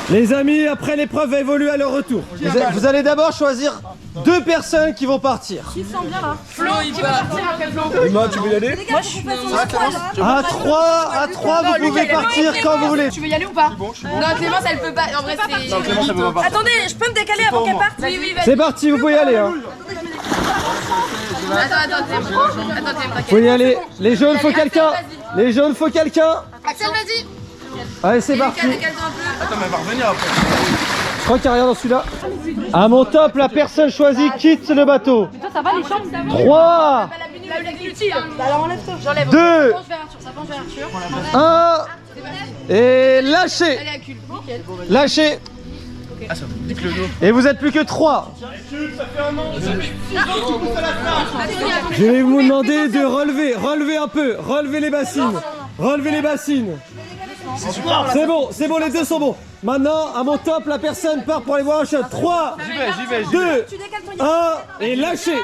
Les amis, après l'épreuve va évoluer à leur retour. Vous allez d'abord choisir 2 personnes qui vont partir. Qui sent bien là? Flo, il va partir après Flo. Emma, tu veux y aller? Moi, je suis pas À 3, vous pouvez partir quand vous voulez. Tu veux y aller ou pas? Non, Clémence, elle peut pas. En vrai, c'est. Non, Clémence, elle peut pas partir. Attendez, je peux me décaler avant qu'elle parte? Oui, vas-y. C'est parti, vous pouvez y aller. Hein. Attends, Vous pouvez y aller. Les jaunes, faut quelqu'un. Les jaunes, faut quelqu'un. Axel, vas-y. Allez, c'est parti. Attends, mais elle va revenir après. Je crois qu'il n'y a rien dans celui-là. À mon top, la personne choisie quitte le bateau. Mais toi, ça va les chambres? 3, Alors enlève-toi. J'enlève. 2, Ça penche vers Arthur. 1. Et lâchez. Allez, à cul. Nickel. Lâchez. Ah, ça me pique le dos. Et vous êtes plus que 3. Je vais vous demander de relever un peu, relever les bassines. C'est bon, les deux sont bons. Maintenant, à mon top, la personne part pour aller voir un shot. 3, J'y vais. 2, 1, et lâchez.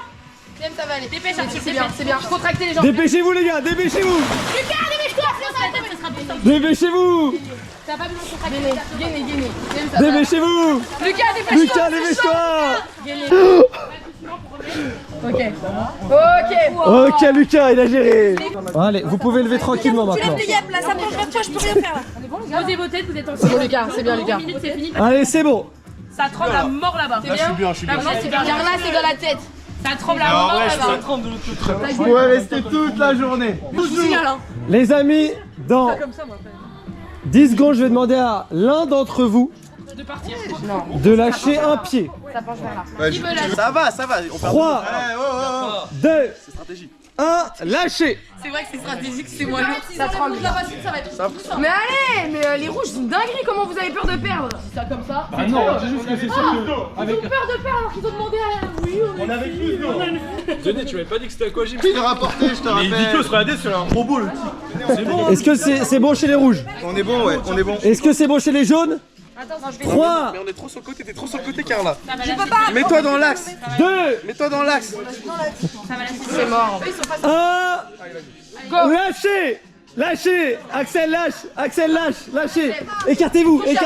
Ça va aller. Dépêche, Arthur, c'est bien. Contractez les jambes. Dépêchez-vous les gars, dépêchez-vous. Lucas, dépêche-toi. Ça sera plus simple. Dépêchez-vous. T'as pas besoin de contracter. Gainé. Dépêchez-vous. Lucas, dépêche-toi. Ok Lucas, il a géré. Allez, vous pouvez lever tranquillement Tu maintenant. lèves le yep, là, ça penche vers toi, je peux rien faire là. Posez vos têtes, vous êtes en C'est bon, Lucas, c'est bien, Lucas. minutes, c'est fini. Allez, c'est bon. Ça tremble à mort là-bas. Là, je suis bien. Non, c'est bien. Là, c'est dans la tête. Ça tremble à mort là-bas. Je pourrais rester toute la journée. Les amis, dans 10 secondes, je vais demander à l'un d'entre vous De partir. de lâcher un pied. Ça penche vers là. Ça va. On perd 3, 2, 1, lâchez. C'est vrai que c'est stratégique, c'est moins lourd. Ça tremble. Ça va être. Mais allez, mais les rouges, c'est une dinguerie. Comment vous avez peur de perdre? C'est ça comme ça. Bah non, c'est juste que c'est sûr que... Ils ont peur de perdre alors qu'ils ont demandé à. Oui, On avait plus d'eau. Denis, tu m'avais pas dit que c'était aquagym. Qui l'a rapporté, je te rappelle. Mais Vicos, regardez, c'est un gros beau le type. C'est bon. Est-ce que c'est bon chez les rouges? On est bon, ouais, on est bon. Est-ce que c'est bon chez les jaunes? Attends, je vais. 3, Mais on est trop sur le côté, t'es trop sur le côté, Carla. Je peux pas. Mets-toi dans l'axe. 2, Mets-toi dans l'axe. C'est mort. 1, lâchez. Axel lâche, lâchez. Écartez-vous. Ils sont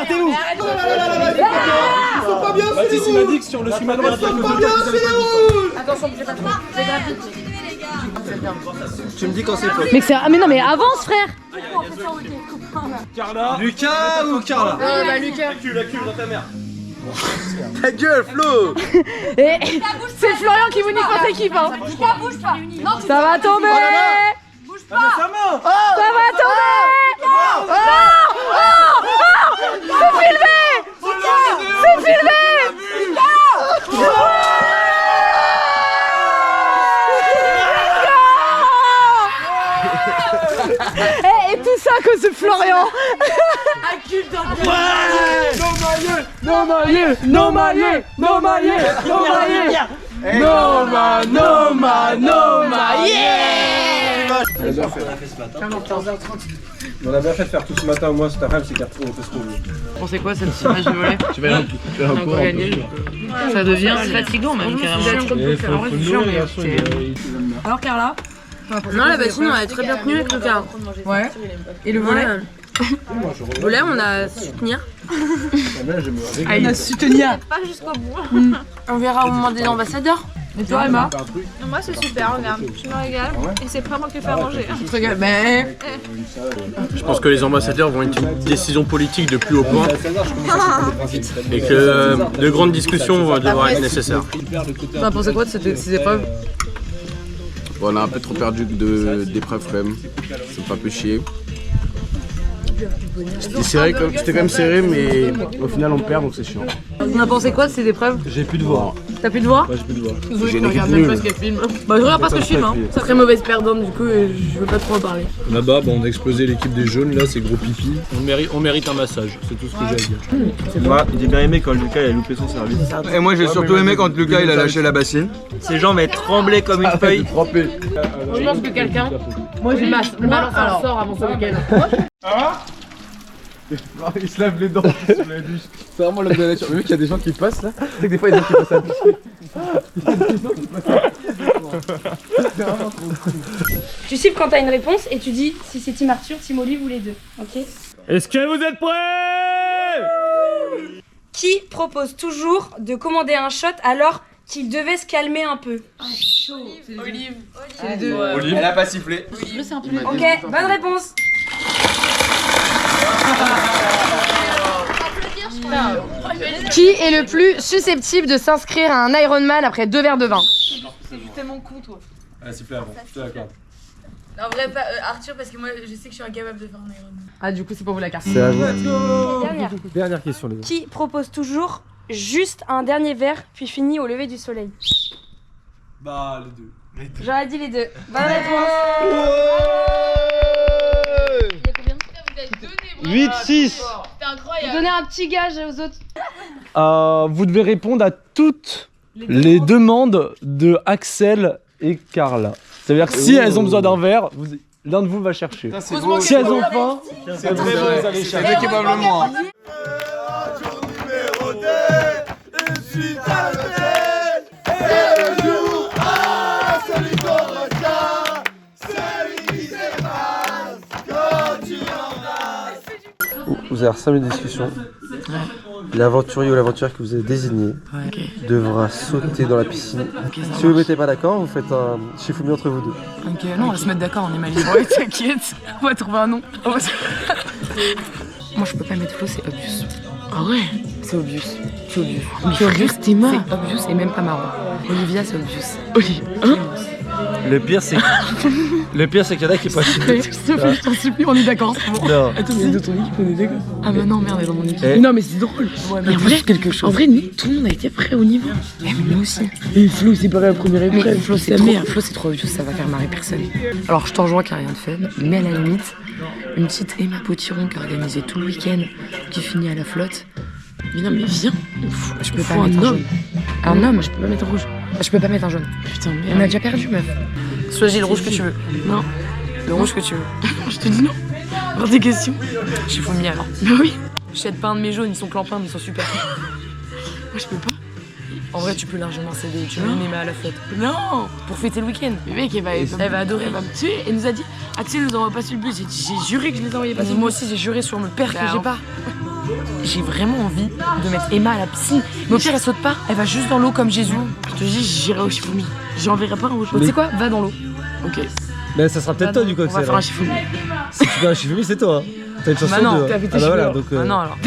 pas bien, c'est les Baptiste, il m'a dit que sur le suivant de Ils sont pas bien, c'est les rouges. Attention, j'ai pas trop. C'est gratuit. Tu me dis quand c'est faux. Mais non, mais avance, frère. Carla. Lucas ou Carla? Non, bah Lucas. La cul dans ta mère. Ta gueule, Flo. Et c'est Florian qui vous nique votre équipe. Hein. Bouge pas. Non, Ça va tomber. bouge pas. Sa main. Ça va tomber. C'est filmé. Et tout ça à cause de Florian. No maillot. On a bien fait de faire tout ce matin, moi cet après-midi, c'est qu'après on peut se trouver. Bon, c'est quoi cette image de volet? Tu vas encore gagner. Ça devient fatigant même carrément. Alors, Carla? Non, la bassine, on a très bien tenu avec Lucas. Ouais. Et le volet? Le volet, on a su tenir. Il a su tenir. Pas jusqu'au bout. On verra au moment des ambassadeurs. Et toi, Emma? Moi, c'est super, regarde. Je me régale. Et c'est pas moi qui fais à manger. Tu te régales. Mais. Je pense que les ambassadeurs vont être une décision politique de plus haut point et que de grandes discussions vont devoir être nécessaires. T'as pensé quoi de ces épreuves? Bon, on a un peu trop perdu d'épreuves quand même. Ça me fait un peu chier. C'était quand même serré, mais au final on perd donc c'est chiant. On a pensé quoi de ces épreuves? J'ai plus de voix. T'as plus de voix? Ouais, j'ai plus de voix. Je regarde même pas ce qu'elle filme. Bah je regarde pas ce que je filme, hein. C'est très mauvaise perdante du coup je veux pas trop en parler. Là-bas, on a explosé l'équipe des jaunes, là c'est gros pipi. On mérite un massage, c'est tout ce que j'ai à dire. Moi, j'ai bien aimé quand Lucas il a loupé son service. Et moi j'ai surtout aimé quand Lucas il a lâché la bassine. Ses jambes elles tremblaient comme une feuille. Je pense que quelqu'un. Moi j'ai balance un sort avant ce week-end. Il se lave les dents sur la douche. C'est vraiment l'homme de la nature. Mais vu qu'il y a des gens qui passent là, c'est que des fois il y a des gens qui passent à pied. Tu cibles quand t'as une réponse et tu dis si c'est Team Arthur, Team Olive ou les deux, ok? Est-ce que vous êtes prêts? Qui propose toujours de commander un shot alors qu'il devait se calmer un peu? Olive. C'est les deux. Olive. Elle a pas sifflé. Ok, bonne réponse. Qui est le plus susceptible de s'inscrire à un Ironman après 2 verres de vin? C'est tellement con toi. Ah, sifflé avant, je te l'accorde. En vrai, pas Arthur, parce que moi je sais que je suis incapable de faire un Ironman. Ah, du coup, c'est pour vous la carte. C'est à vous. Dernière question, les gars. Qui propose toujours juste un dernier verre puis finit au lever du soleil? Bah, les deux. J'aurais dit les deux. Bonne réponse. 8-6. C'était incroyable. Donnez un petit gage aux autres. Vous devez répondre à toutes les demandes de Axel et Carla. Ça veut dire que si elles ont besoin d'un verre, l'un de vous va chercher. Si elles ont faim, c'est très beau, vous allez chercher. C'est probablement. Vous allez ressembler une discussion. L'aventurier ou l'aventurière que vous avez désigné devra sauter dans la piscine. Si vous ne mettez pas d'accord, vous faites un Shifumi entre vous deux. Ok, non, on va se mettre d'accord, on est mal livrés, t'inquiète. On va trouver un nom. Moi je peux pas mettre Flo, c'est obvious. Ah ouais? C'est obvious. C'est obvious. C'est obvious, t'es mort. C'est obvious et même pas marrant. Olivia, c'est obvious. Olivia, hein? Le pire, c'est qu'il y en a qui passent. Je t'en supplie, on est d'accord, c'est bon. Non. Attends, c'est de ton équipe, on est d'accord. Ah bah non, merde, elle est dans mon équipe. Eh. Non, mais c'est drôle. Ouais, mais en vrai, quelque chose. En vrai, nous, tout le monde a été prêt au niveau. Mais nous aussi. Et Flo, c'est pas la première épreuve. Mais Flo, c'est trop. Flo, c'est trop obvious, ça va faire marrer personne. Alors, je te rejoins qu'il n'y a rien de fun, mais à la limite, une petite Emma Potiron qui a organisé tout le week-end, qui finit à la flotte. Mais non, mais viens. Je peux pas mettre un jaune. Un homme, je peux pas mettre un rouge. Je peux pas mettre un jaune. Putain, merde. On a déjà perdu, meuf. Choisis le rouge que tu veux. Non. Le rouge que tu veux. Je te dis non. Hors des questions. Je suis Fourmi alors. Bah oui. Je jette pas un de mes jaunes, ils sont clampins, mais ils sont super. Moi, je peux pas. En vrai, tu peux largement céder. Tu veux une à la flotte. Non. Pour fêter le week-end. Le mec, elle va adorer. Elle va me tuer. Elle nous a dit Axel nous envoie pas sur le bus. J'ai juré que je les envoyais pas. Moi aussi, j'ai juré sur mon père que j'ai pas. J'ai vraiment envie de mettre Emma à la piscine. Mais au pire, elle saute pas, elle va juste dans l'eau comme Jésus. Je te dis, j'irai au Shifumi. J'enverrai pas un rouge. Tu sais quoi? Va dans l'eau. Ok. Mais ça sera peut-être toi du coup. On va faire un Shifumi. Si tu fais un Shifumi, c'est toi. T'as une chance sur deux. Ah bah voilà, donc. non, alors.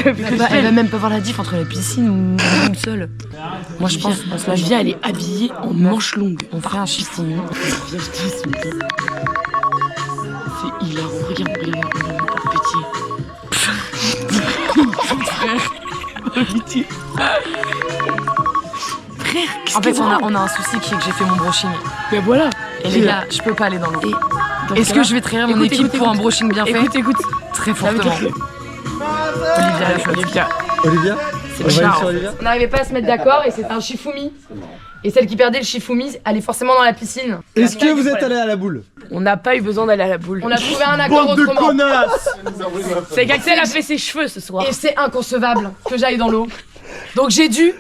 Elle va même pas voir la diff entre la piscine ou une seule. Moi, je pense que Via, elle est habillée en manches longues. On fait un Shifumi. Viens, je te dis, c'est hilarant. Regarde, petit. Frère, en fait, on a un souci qui est que j'ai fait mon brushing. Mais voilà. Et les gars, je peux pas aller dans l'eau. Est-ce que je vais trahir mon équipe pour un brushing bien fait? Écoute. Très fortement. Olivia? C'est Charles. On n'arrivait pas à se mettre d'accord et c'était un Shifumi. Et celle qui perdait le Shifumi allait forcément dans la piscine. Est-ce que vous êtes allé à la boule? On n'a pas eu besoin d'aller à la boule. On a trouvé un accord Bande de autrement. connasses. C'est qu'Axel a fait ses cheveux ce soir. Et c'est inconcevable que j'aille dans l'eau. Donc j'ai dû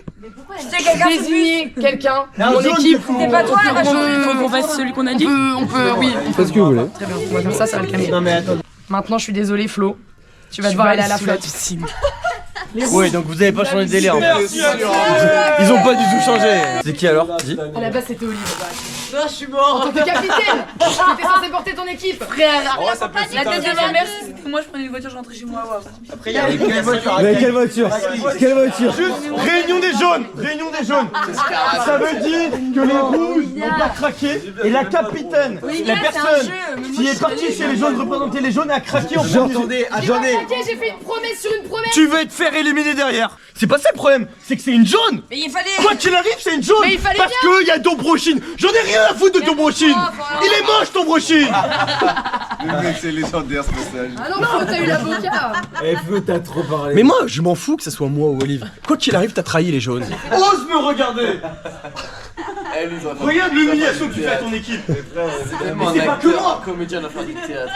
désigner quelqu'un de mon équipe. C'était pas toi, il faut qu'on fasse celui qu'on a dit. On peut, oui. Faites ce que vous voulez. Très bien, on va faire ça, ça va le calmer. Non mais attends. Maintenant, je suis désolée, Flo. Tu vas devoir aller à la flotte. Ouais, donc vous avez pas changé de délire. Ils ont pas du tout changé. C'est qui alors? Dis. À la base, c'était Olive. Non, je suis mort. T'es capitaine. T'étais censé porter ton équipe. Frère, Ouais, ça peut la tête de ma mère, c'était moi, je prenais une voiture, je rentrais chez moi. Après, il y a quelle voiture? Mais quelle voiture? Quelle voiture? Juste réunion des jaunes. Réunion des jaunes. Ça veut dire que les rouges n'ont pas craqué et la capitaine, la personne qui est partie chez les jaunes, représenter les jaunes, a craqué en premier. Attendez, j'ai fait une promesse sur une promesse. Tu veux te faire éliminer derrière. C'est pas ça le problème, c'est que c'est une jaune. Mais il fallait. Quoi qu'il arrive, c'est une jaune. Mais il fallait parce qu'il y a Dobrochine. J'en ai rien à foutre de Dobrochine. Il est moche ton brochine. Le mec, c'est légendaire ce passage. Ah non, t'as eu l'avocat. T'as trop parlé. Mais moi, je m'en fous que ça soit moi ou Olive. Quoi qu'il arrive, t'as trahi les jaunes. Ose me regarder. Regarde l'humiliation que tu fais à ton équipe. C'est tellement un acteur, comédien de faire du théâtre.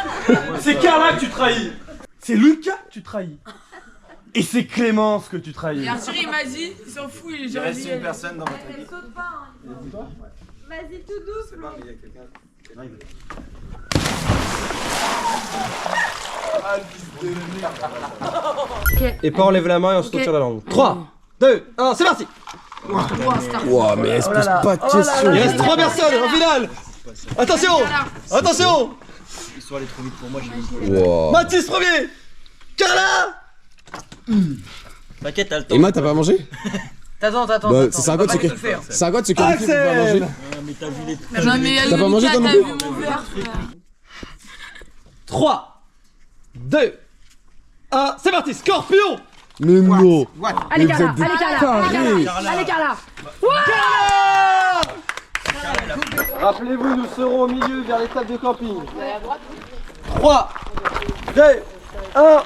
C'est Carla que tu trahis. C'est Lucas que tu trahis. Et c'est Clémence que tu trahis. Et Arthur, il m'a dit, il s'en fout, il Il reste une personne dans votre Elle équipe. saute pas. Vas-y tout douce. C'est pas, mais il y a quelqu'un. Et pas enlève la main et on se tire la langue. 3, 2, 1, c'est parti. Ouah, mais elle se pose pas de questions. Il reste 3 personnes en finale. Attention. Attention. Ils sont allés trop vite pour moi, j'ai Wow. Mathis premier. Carla. T'inquiète, t'as le temps. Emma, t'as pas mangé? T'attends. Bah, c'est à quoi de se qualifier pour pas manger? Mais t'as vu les. T'as pas mangé toi non plus? 3, 2, 1, c'est parti. Scorpion. Mais non. Allez, Carla. Allez, Carla. Rappelez-vous, nous serons au milieu vers les tables de camping. 3, 2, 1.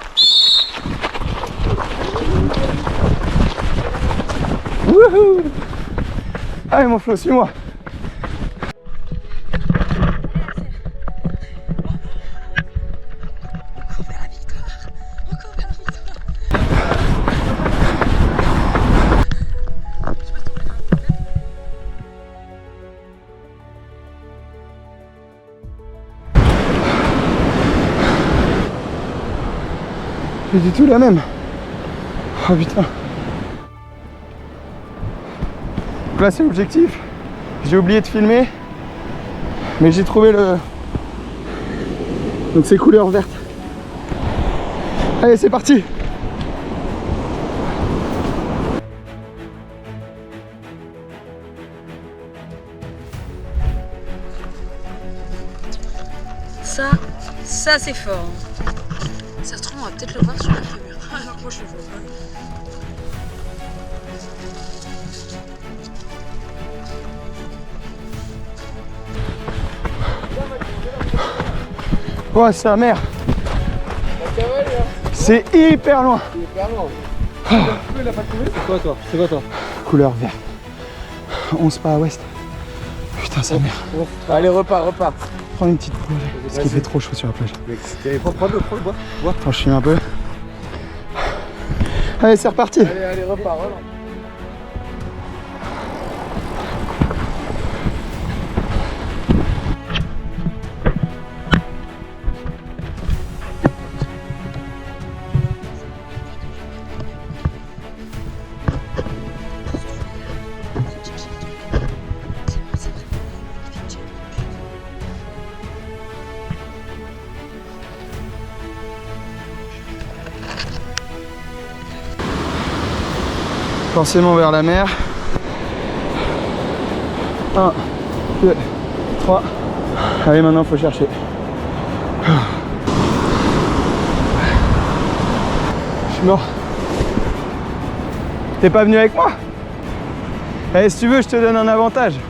Wouhou. Allez mon Flo, suis-moi. C'est du tout la même. Oh putain. Donc là c'est l'objectif. J'ai oublié de filmer. Mais j'ai trouvé le... Donc c'est couleur verte. Allez c'est parti. Ça c'est fort. Ça se trouve, on va peut-être le voir sur la caméra. Alors moi je le vois pas. Oh c'est la mer. C'est hyper loin. C'est quoi toi? C'est quoi toi? Couleur verte. 11 pas à ouest. Putain sa mère. Allez, repars. Prends une petite pause. Parce qu'il fait trop chaud sur la plage. Prends le bois. Attends, je filme un peu. Allez, c'est reparti. Allez, repars. Forcément vers la mer. 1, 2, 3. Allez, maintenant faut chercher. Je suis mort. T'es pas venu avec moi? Allez, si tu veux, je te donne un avantage. Non,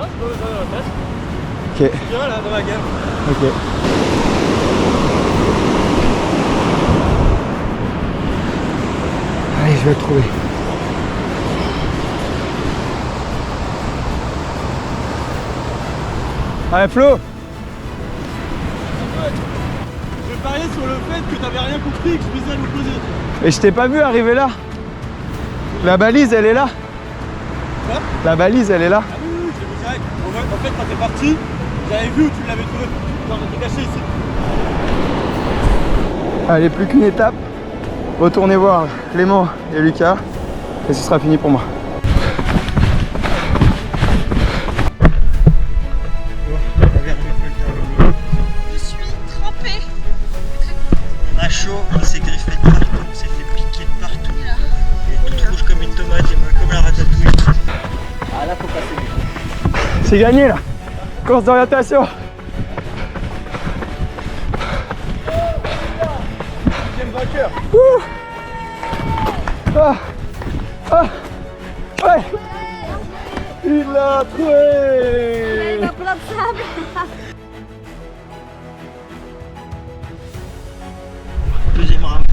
je peux vous donner la tête. Ok. Viens là, dans ma gueule. Ok. Allez, je vais le trouver. Allez Flo. Je pariais sur le fait que t'avais rien compris et que je visais à l'opposé. Et je t'ai pas vu arriver là. La balise elle est là. Quoi? La balise elle est là. Ah oui, je l'ai vu direct. En fait, quand t'es parti, j'avais vu où tu l'avais trouvé. Genre, j'étais caché ici. Allez, plus qu'une étape. Retournez voir Clément et Lucas. Et ce sera fini pour moi. chaud, on s'est griffé de partout, on s'est fait piquer de partout. Elle est toute rouge comme une tomate, les mains comme la ratatouille. Ah là, faut passer. C'est gagné là. Course d'orientation. Ah. Ah. Ouais. Il l'a trouvé. Il a plein de sable. Deuxième rame.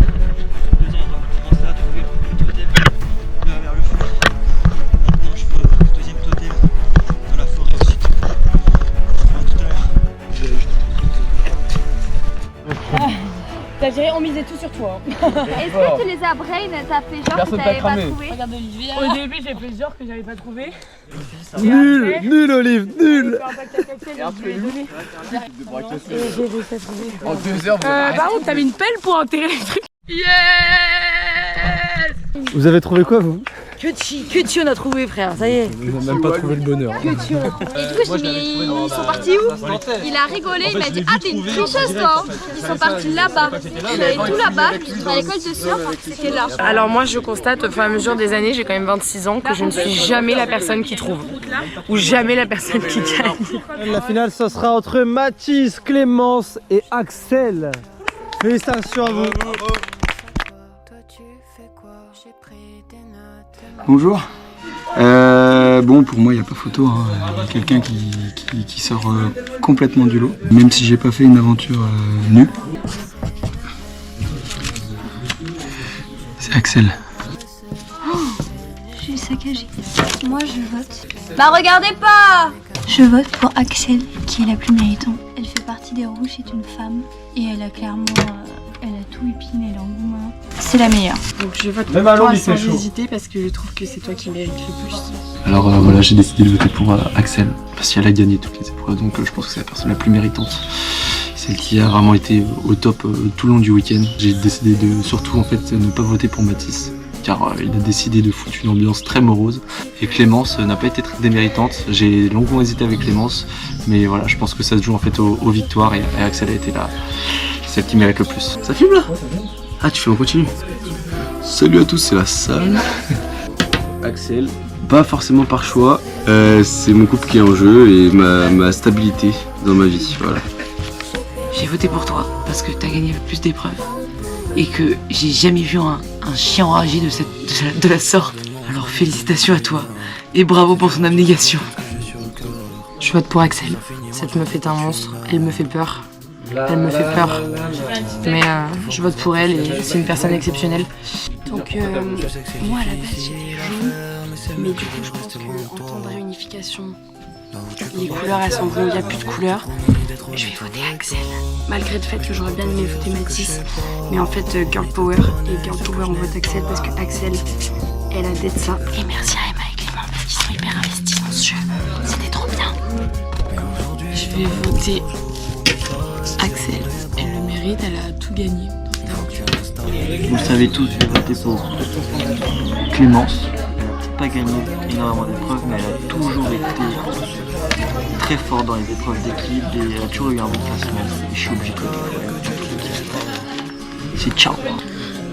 Deuxième rame. Je commence à trouver le totem. Je vais vers le fond. Maintenant je peux le deuxième totem dans la forêt ensuite. Tout à l'heure. T'as géré, on misait tout sur toi. Est-ce que tu les as brain? T'as fait genre que t'avais pas trouvé? Regarde Olivia. Au début, j'ai fait genre que j'avais pas trouvé. Nul, nul Olive, nul. En 2 heures, Par contre, t'avais une pelle pour enterrer les trucs. Yes. Vous avez trouvé quoi vous? Que tu on a trouvé, frère, ça y est. On n'a même pas trouvé le bonheur. Et du coup, j'ai mis. Ils sont partis où? Il a rigolé, il m'a dit ah, t'es une tricheuse toi. Ils sont partis là-bas. Il avait tout là-bas, puis à l'école de surf, c'était là. Alors moi je constate au fur et à mesure des années, j'ai quand même 26 ans, que je ne suis jamais la personne qui trouve. Ou jamais la personne qui gagne. La finale, ce sera entre Mathis, Clémence et Axel. Félicitations à vous. Bonjour. Bon, pour moi, il n'y a pas photo. Hein. Quelqu'un qui sort complètement du lot. Même si j'ai pas fait une aventure nue. C'est Axel. Oh, j'ai saccagé. Moi, je vote. Bah, regardez pas! Je vote pour Axel, qui est la plus méritante. Elle fait partie des rouges, c'est une femme. Et elle a clairement. Elle a tout épiné, l'engouement. C'est la meilleure. Donc je vote pour toi sans hésiter parce que je trouve que c'est toi qui mérites le plus. Alors voilà, j'ai décidé de voter pour Axel parce qu'elle a gagné toutes les épreuves, donc je pense que c'est la personne la plus méritante. Celle qui a vraiment été au top tout le long du week-end. J'ai décidé de surtout en fait ne pas voter pour Mathis car il a décidé de foutre une ambiance très morose. Et Clémence n'a pas été très déméritante. J'ai longuement hésité avec Clémence, mais voilà, je pense que ça se joue en fait aux victoires et Axel a été là. Celle qui mérite le plus. Ça filme là? Ah, tu fais, on continue. Salut à tous, c'est la salle. Axel, pas forcément par choix, c'est mon couple qui est en jeu et ma stabilité dans ma vie, voilà. J'ai voté pour toi parce que t'as gagné le plus d'épreuves et que j'ai jamais vu un chien enragé de la sorte. Alors félicitations à toi et bravo pour son abnégation. Je vote pour Axel. Cette meuf est un monstre, elle me fait peur. Elle me fait peur, mais je vote pour elle et c'est une personne exceptionnelle. Donc moi à la base j'étais jaune, mais du coup je pense qu'en temps de réunification, les couleurs elles sont bleues, il n'y a plus de couleurs. Je vais voter Axel, malgré le fait que j'aurais bien aimé voter Mathis. Mais en fait Girl Power, et Girl Power on vote Axel parce que Axel, elle a d'être ça. Et merci à Emma et Clément qui sont hyper investis dans ce jeu, c'était trop bien. Je vais voter Axel, elle le mérite, elle a tout gagné dans cette aventure. Vous le savez tous, je vais voter pour Clémence. Elle n'a peut-être pas gagné énormément d'épreuves, mais elle a toujours été très forte dans les épreuves d'équipe et elle a toujours eu un bon classement. Et je suis obligé de voter. C'est ciao.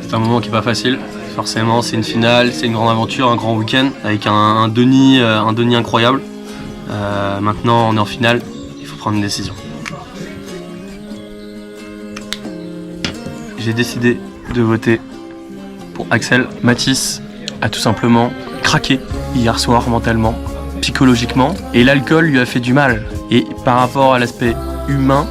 C'est un moment qui n'est pas facile. Forcément, c'est une finale, c'est une grande aventure, un grand week-end avec un Denis incroyable. Maintenant, on est en finale, il faut prendre une décision. J'ai décidé de voter pour Axel. Mathis a tout simplement craqué hier soir mentalement, psychologiquement, et l'alcool lui a fait du mal. Et par rapport à l'aspect humain,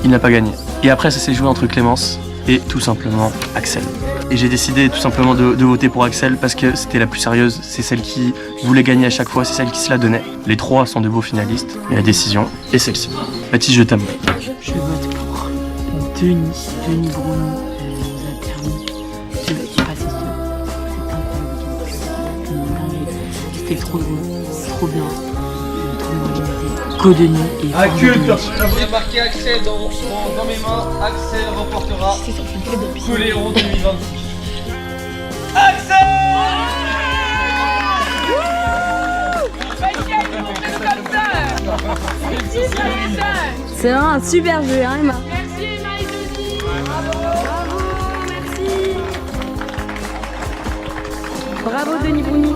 il n'a pas gagné. Et après, ça s'est joué entre Clémence et tout simplement Axel. Et j'ai décidé tout simplement de voter pour Axel parce que c'était la plus sérieuse, c'est celle qui voulait gagner à chaque fois, c'est celle qui se la donnait. Les trois sont de beaux finalistes, mais la décision est celle-ci. Mathis, je t'aime. Je vote pour Denis Bruno. C'était trop drôle, trop bien, trop bien organisé. Go Denis et J'ai marqué Axel dans mes mains. Axel remportera Coléron 2026. Axel! C'est un super jeu, hein Emma? Merci Emma et Denis. Bravo. Bravo Denis Bruni.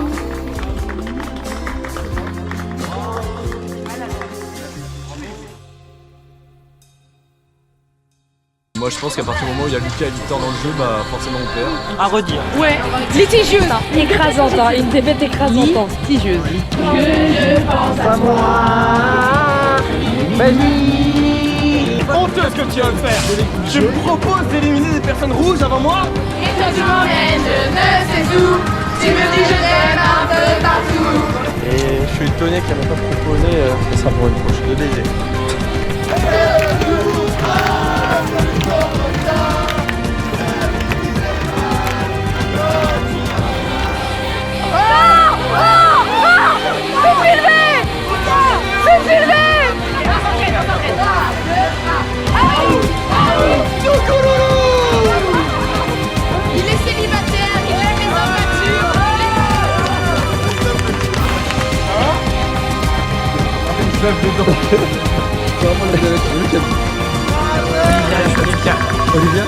Moi je pense qu'à partir du moment où il y a Lucas et Victor dans le jeu, bah forcément on perd. À redire. Ouais, litigieuse. Écrasante, hein. Une défaite écrasante. Litigieuse. Je pense à moi. Vas-y. Honteux ce que tu viens de faire. Tu me proposes d'éliminer des personnes rouges avant moi. Et toi tu m'emmènes, je ne sais où. Tu me dis je t'aime un peu partout. Et je suis étonné qu'elle m'a pas proposé, ça sera pour une prochaine de baiser. Il est célibataire, il aime les hommes matures. Olivia.